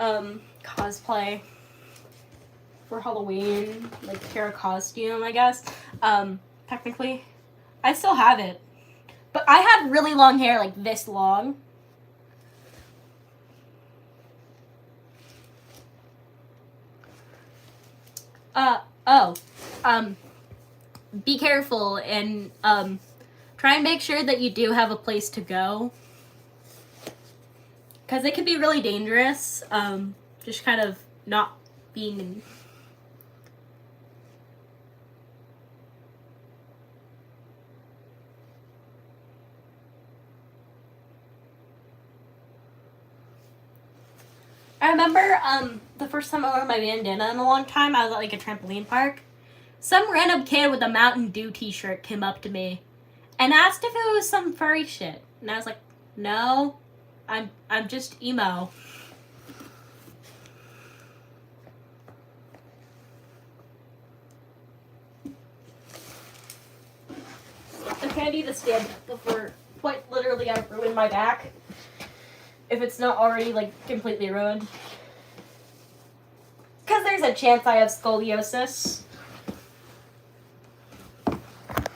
cosplay for Halloween, like Kara costume, I guess. Technically, I still have it, but I had really long hair, like this long. Be careful and try and make sure that you do have a place to go, because it can be really dangerous. Just kind of not being. I remember the first time I wore my bandana in a long time, I was at like a trampoline park. Some random kid with a Mountain Dew t-shirt came up to me and asked if it was some furry shit. And I was like, no, I'm just emo. I'm gonna need to stand up before quite literally I've ruined my back. If it's not already like completely ruined. Because there's a chance I have scoliosis.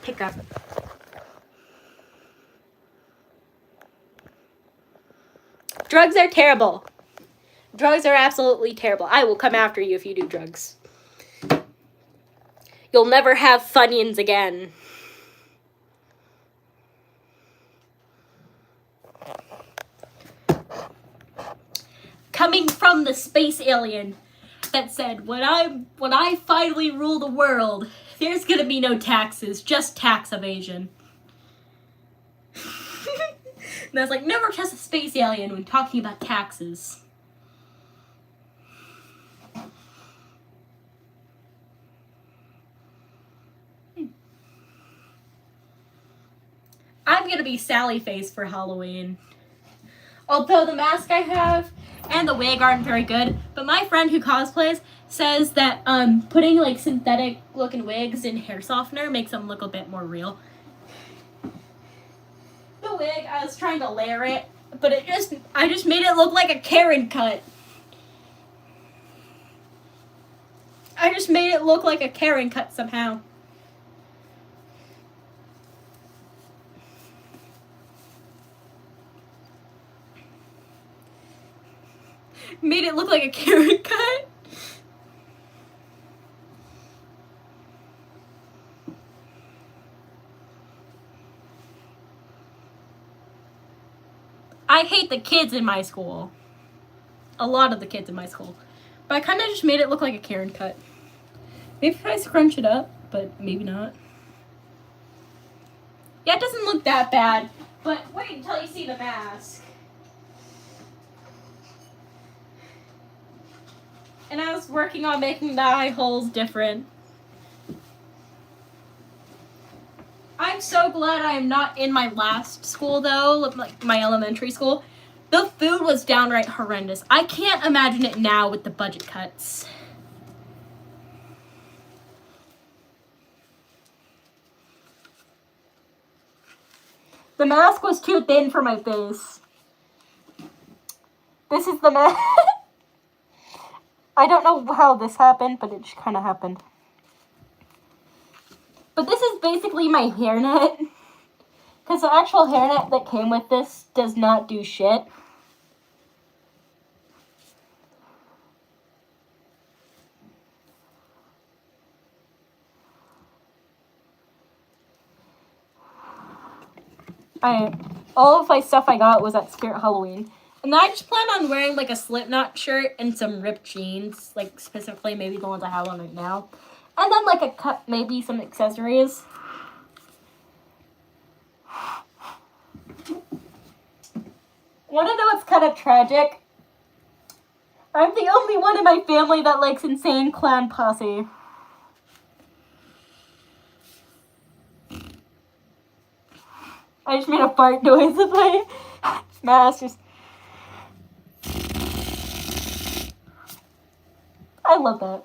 Pick up. Drugs are terrible. Drugs are absolutely terrible. I will come after you if you do drugs. You'll never have Funyuns again. Coming from the space alien that said, when I finally rule the world, there's gonna be no taxes, just tax evasion. And I was like, never trust a space alien when talking about taxes. I'm gonna be Sally Face for Halloween. Although the mask I have and the wig aren't very good, but my friend who cosplays says that putting like synthetic looking wigs and hair softener makes them look a bit more real. The wig, I was trying to layer it, but I just made it look like a Karen cut. I just made it look like a Karen cut somehow. Made it look like a Karen cut. I hate the kids in my school. A lot of the kids in my school. But I kind of just made it look like a Karen cut. Maybe if I scrunch it up, but maybe not. Yeah, it doesn't look that bad. But wait until you see the mask. And I was working on making the eye holes different. I'm so glad I am not in my last school, though, like my elementary school. The food was downright horrendous. I can't imagine it now with the budget cuts. The mask was too thin for my face. This is the mask. I don't know how this happened, but it just kind of happened. But this is basically my hairnet. Because the actual hairnet that came with this does not do shit. All of my stuff I got was at Spirit Halloween. And I just plan on wearing like a Slipknot shirt and some ripped jeans. Like specifically maybe the ones I have on right now. And then like a cut, maybe some accessories. Want to know what's kind of tragic? I'm the only one in my family that likes Insane Clown Posse. I just made a fart noise with my mask. I love that.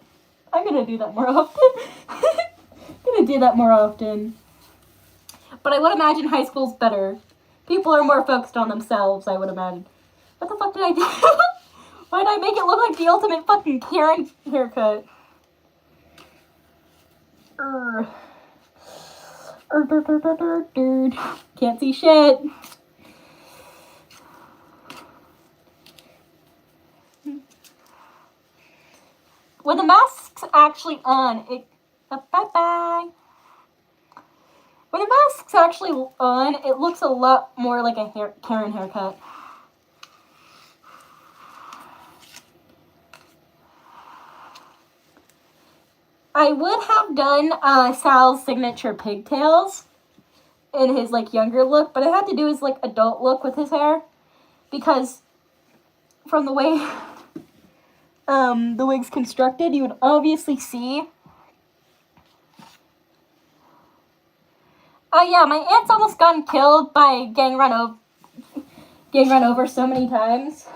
I'm gonna do that more often. but I would imagine high school's better. People are more focused on themselves, I would imagine. What the fuck did I do? Why did I make it look like the ultimate fucking Karen haircut? Can't see shit. When the mask's actually on, bye-bye. When the mask's actually on, it looks a lot more like a Karen haircut. I would have done Sal's signature pigtails in his like younger look, but I had to do his like adult look with his hair because from the way the wig's constructed, you would obviously see. Oh yeah, my aunt's almost gotten killed by getting run over so many times.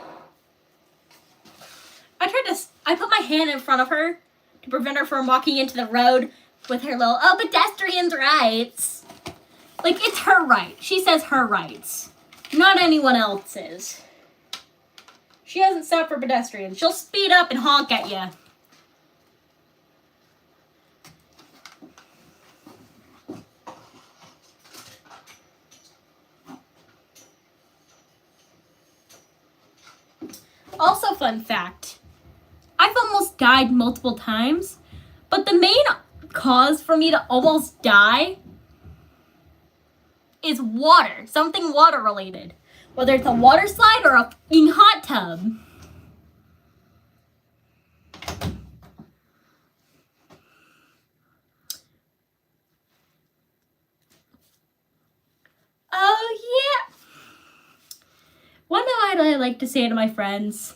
I put my hand in front of her to prevent her from walking into the road with her little, oh, pedestrians' rights. Like, it's her right. She says her rights, not anyone else's. She hasn't stopped for pedestrians. She'll speed up and honk at you. Also, fun fact, I've almost died multiple times, but the main cause for me to almost die is water, something water related. Whether it's a water slide or a fucking hot tub. Oh yeah. One night I like to say to my friends,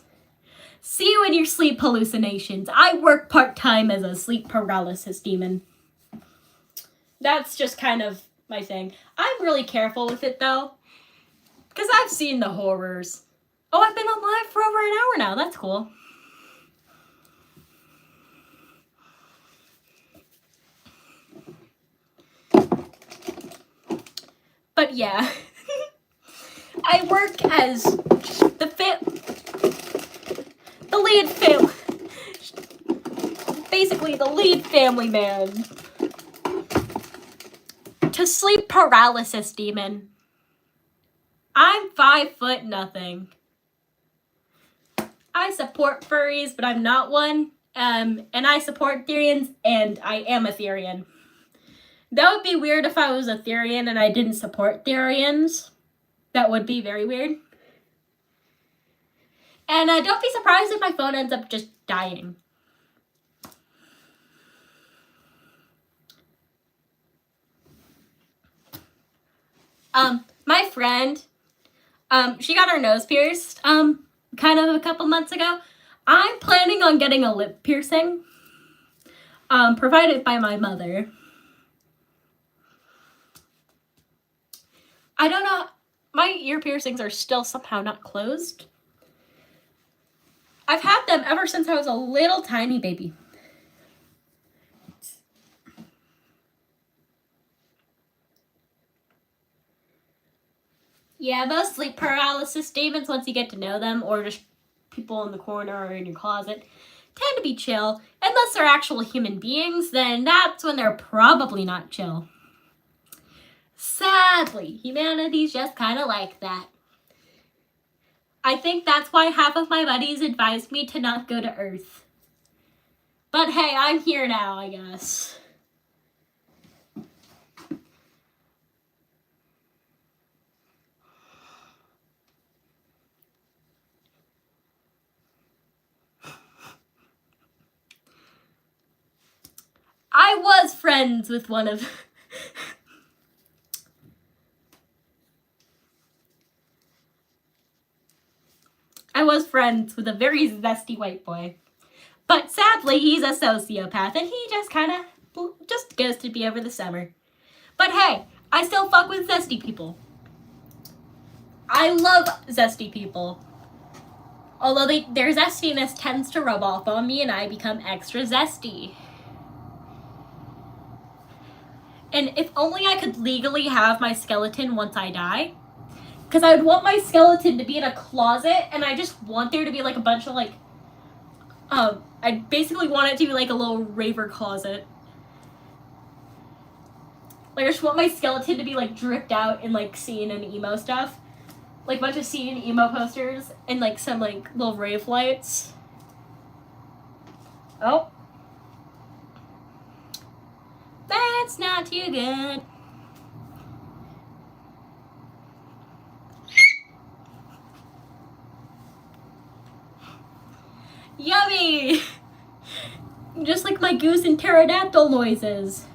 see you in your sleep hallucinations. I work part-time as a sleep paralysis demon. That's just kind of my thing. I'm really careful with it though, because I've seen the horrors. Oh, I've been on live for over an hour now. That's cool. But yeah, I work as basically the lead family man to sleep paralysis demon. I'm 5'0". I support furries, but I'm not one. And I support Therians, and I am a Therian. That would be weird if I was a Therian and I didn't support Therians. That would be very weird. And don't be surprised if my phone ends up just dying. My friend, she got her nose pierced, kind of a couple months ago. I'm planning on getting a lip piercing, provided by my mother. I don't know, my ear piercings are still somehow not closed. I've had them ever since I was a little tiny baby. Yeah, those sleep paralysis demons, once you get to know them, or just people in the corner or in your closet, tend to be chill. Unless they're actual human beings, then that's when they're probably not chill. Sadly, humanity's just kind of like that. I think that's why half of my buddies advised me to not go to Earth. But hey, I'm here now, I guess. I was friends with one of... I was friends with a very zesty white boy. But sadly, he's a sociopath, and he just kind of just ghosted me over the summer. But hey, I still fuck with zesty people. I love zesty people. Although their zestiness tends to rub off on me, and I become extra zesty. And if only I could legally have my skeleton once I die. Because I would want my skeleton to be in a closet, and I just want there to be like a bunch of like, I basically want it to be like a little raver closet. Like I just want my skeleton to be like dripped out in like scene and emo stuff. Like a bunch of scene and emo posters and like some like little rave lights. Oh. That's not too good. Yummy! Just like my goose and pterodactyl noises.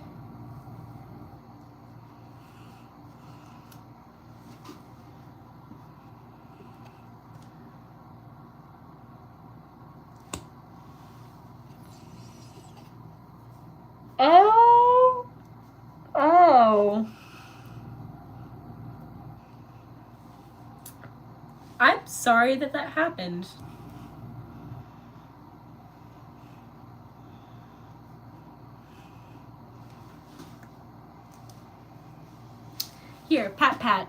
Oh. Oh. I'm sorry that happened. Here, pat pat.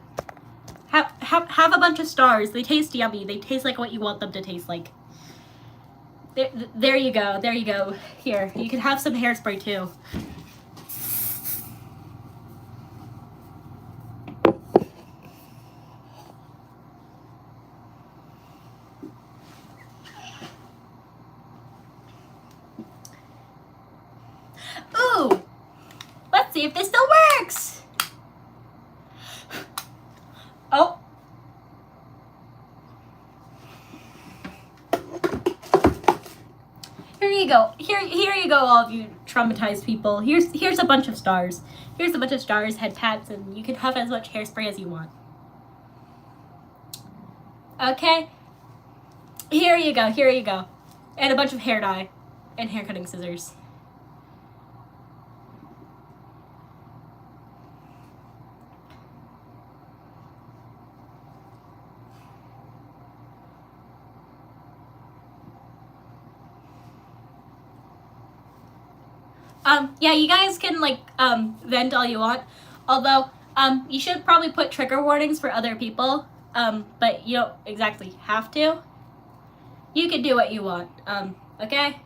Have a bunch of stars. They taste yummy. They taste like what you want them to taste like. There you go. There you go. Here, you can have some hairspray too. Ooh! Let's see if this still works! Oh. Here you go. Here you go, all of you traumatized people. Here's a bunch of stars. Here's a bunch of stars, head pats, and you can have as much hairspray as you want. Okay? Here you go. Here you go. And a bunch of hair dye and hair cutting scissors. Yeah, you guys can like vent all you want. Although you should probably put trigger warnings for other people. But you don't exactly have to. You can do what you want. Okay?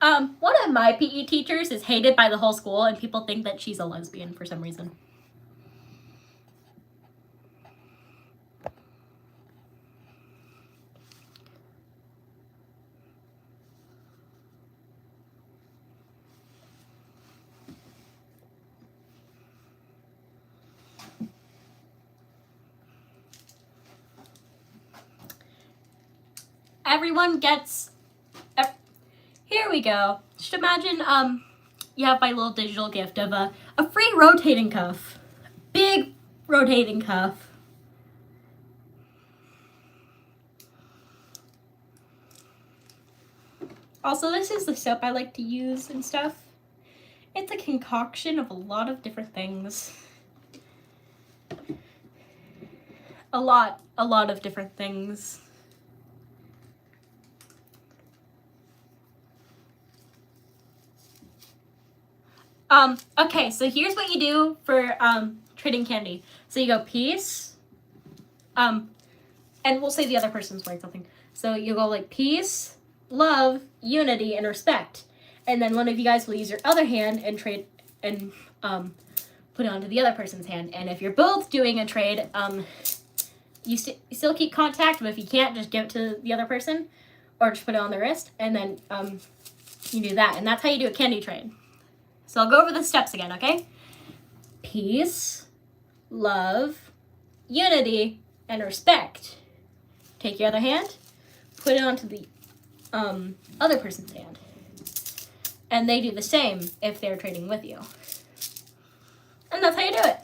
One of my PE teachers is hated by the whole school, and people think that she's a lesbian for some reason. Everyone gets... Here we go. Just imagine you have my little digital gift of a free rotating cuff. Big rotating cuff. Also, this is the soap I like to use and stuff. It's a concoction of a lot of different things. A lot of different things. Okay, so here's what you do for trading candy. So you go peace, and we'll say the other person's wearing something. So you go like peace, love, unity, and respect. And then one of you guys will use your other hand and trade and put it onto the other person's hand. And if you're both doing a trade, you still keep contact, but if you can't, just give it to the other person or just put it on the wrist, and then you do that. And that's how you do a candy trade. So I'll go over the steps again, okay? Peace, love, unity, and respect. Take your other hand, put it onto the other person's hand. And they do the same if they're trading with you. And that's how you do it.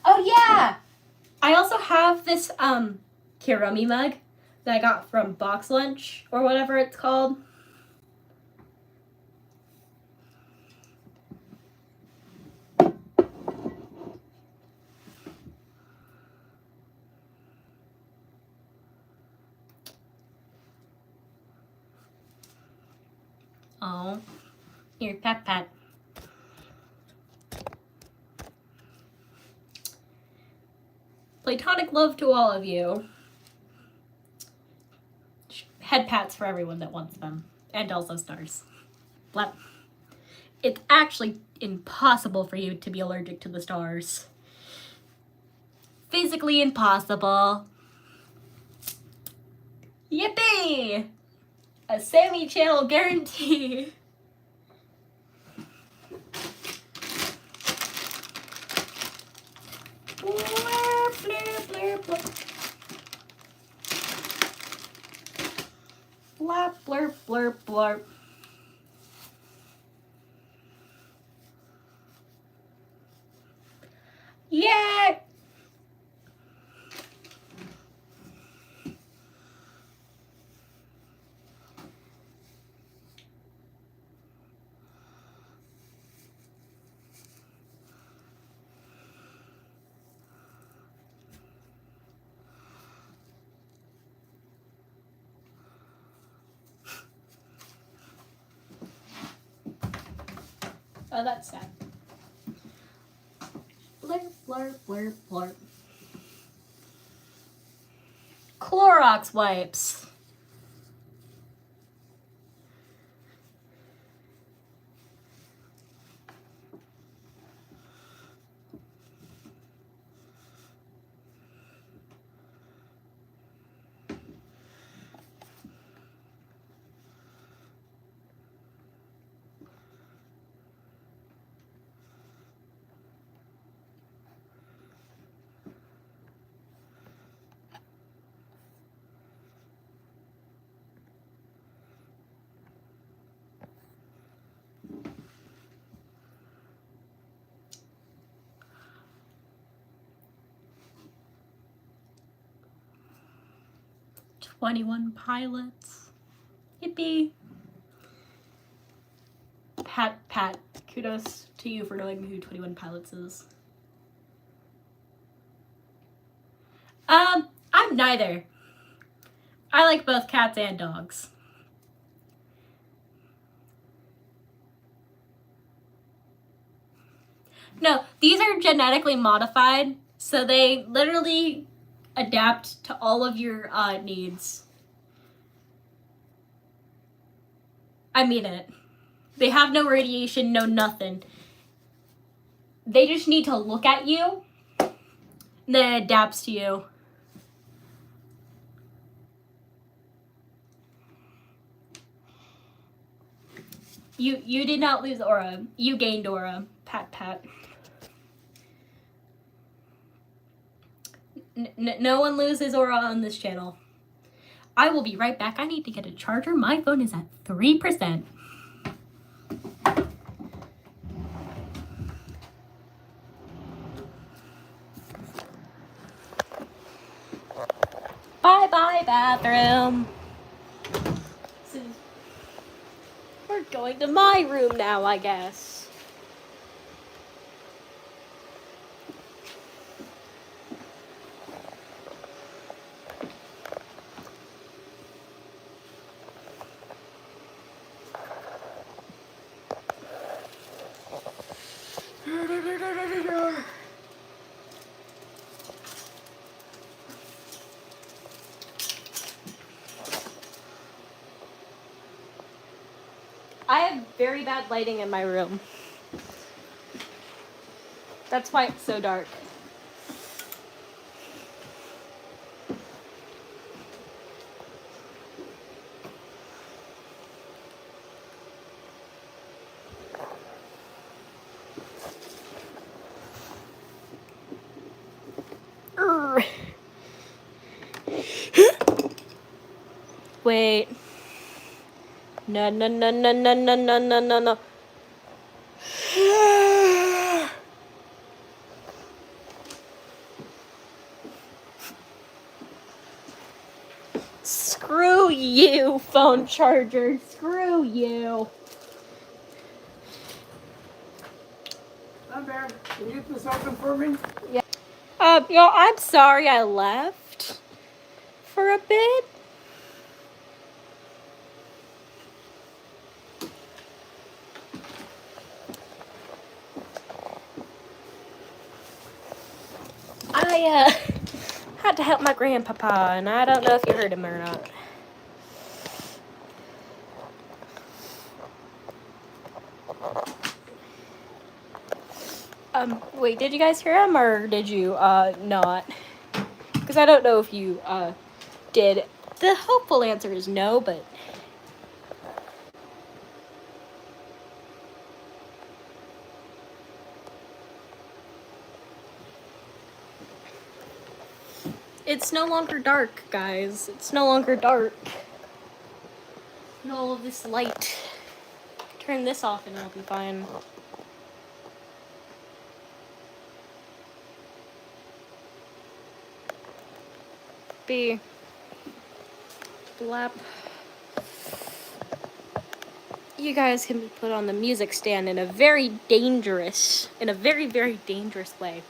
Oh yeah! I also have this Kirami mug that I got from Box Lunch or whatever it's called. Oh, here, pat pat. Platonic love to all of you. Head pats for everyone that wants them. And also stars. But it's actually impossible for you to be allergic to the stars. Physically impossible. Yippee! A semi-channel guarantee. Blurp, blurp, blurp, blurp. Blap, blurp, blurp, blurp. Yeah! Oh, that's sad. Blurp, blurp, blurp, blurp. Clorox wipes. "21 Pilots." Yippee. Pat, kudos to you for knowing who 21 Pilots is. I'm neither. I like both cats and dogs. No, these are genetically modified, so they literally adapt to all of your needs. I mean it. They have no radiation, no nothing. They just need to look at you, and then it adapts to you. You did not lose aura. You gained aura. Pat, pat. No one loses aura on this channel. I will be right back. I need to get a charger. My phone is at 3%. Bye-bye, bathroom. We're going to my room now, I guess. I have very bad lighting in my room. That's why it's so dark. Wait. No. Screw you, phone charger. Screw you. Not bad. Can you get this open for me? Yeah. I'm sorry I left for a bit. I had to help my grandpapa, and I don't know if you heard him or not. Wait, did you guys hear him, or did you, not? Because I don't know if you, did. The hopeful answer is no, but... It's no longer dark, guys. It's no longer dark. And all of this light. Turn this off and it'll be fine. Be blap. You guys can be put on the music stand in a very, very dangerous way.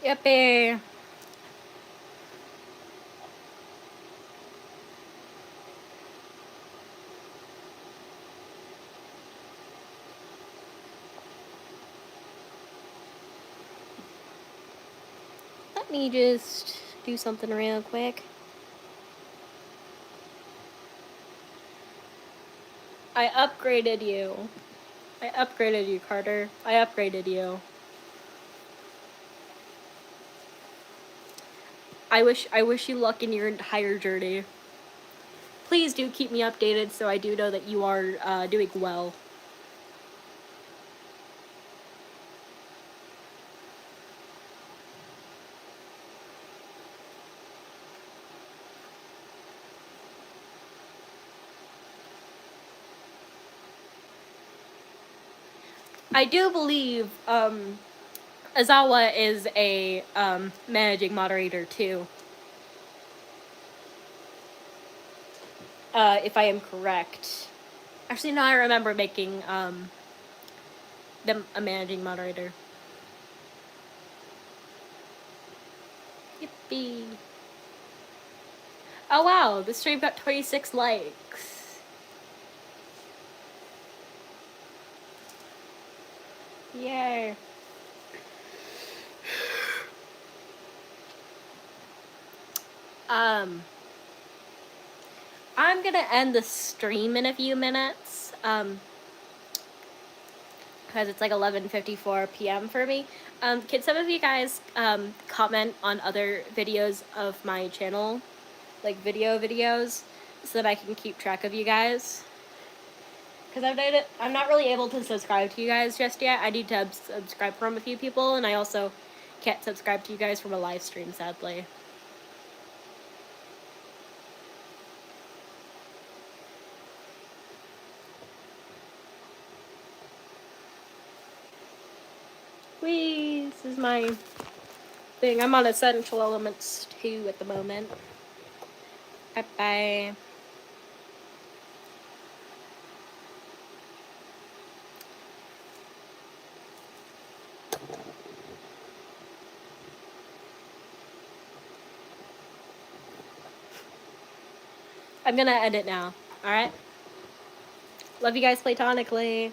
Yippee. Let me just do something real quick. I upgraded you. I upgraded you, Carter. I upgraded you. I wish you luck in your entire journey. Please do keep me updated so I do know that you are doing well. I do believe Azawa is a managing moderator too. If I am correct. Actually, no, I remember making them a managing moderator. Yippee. Oh wow, this stream got 26 likes. Yay. I'm gonna end the stream in a few minutes, because it's like 11:54 p.m. for me. Can some of you guys comment on other videos of my channel, like videos, so that I can keep track of you guys? Because I'm not really able to subscribe to you guys just yet. I need to subscribe from a few people, and I also can't subscribe to you guys from a live stream, sadly. Whee! This is my thing. I'm on Essential Elements 2 at the moment. Bye-bye. I'm gonna end it now, alright? Love you guys platonically.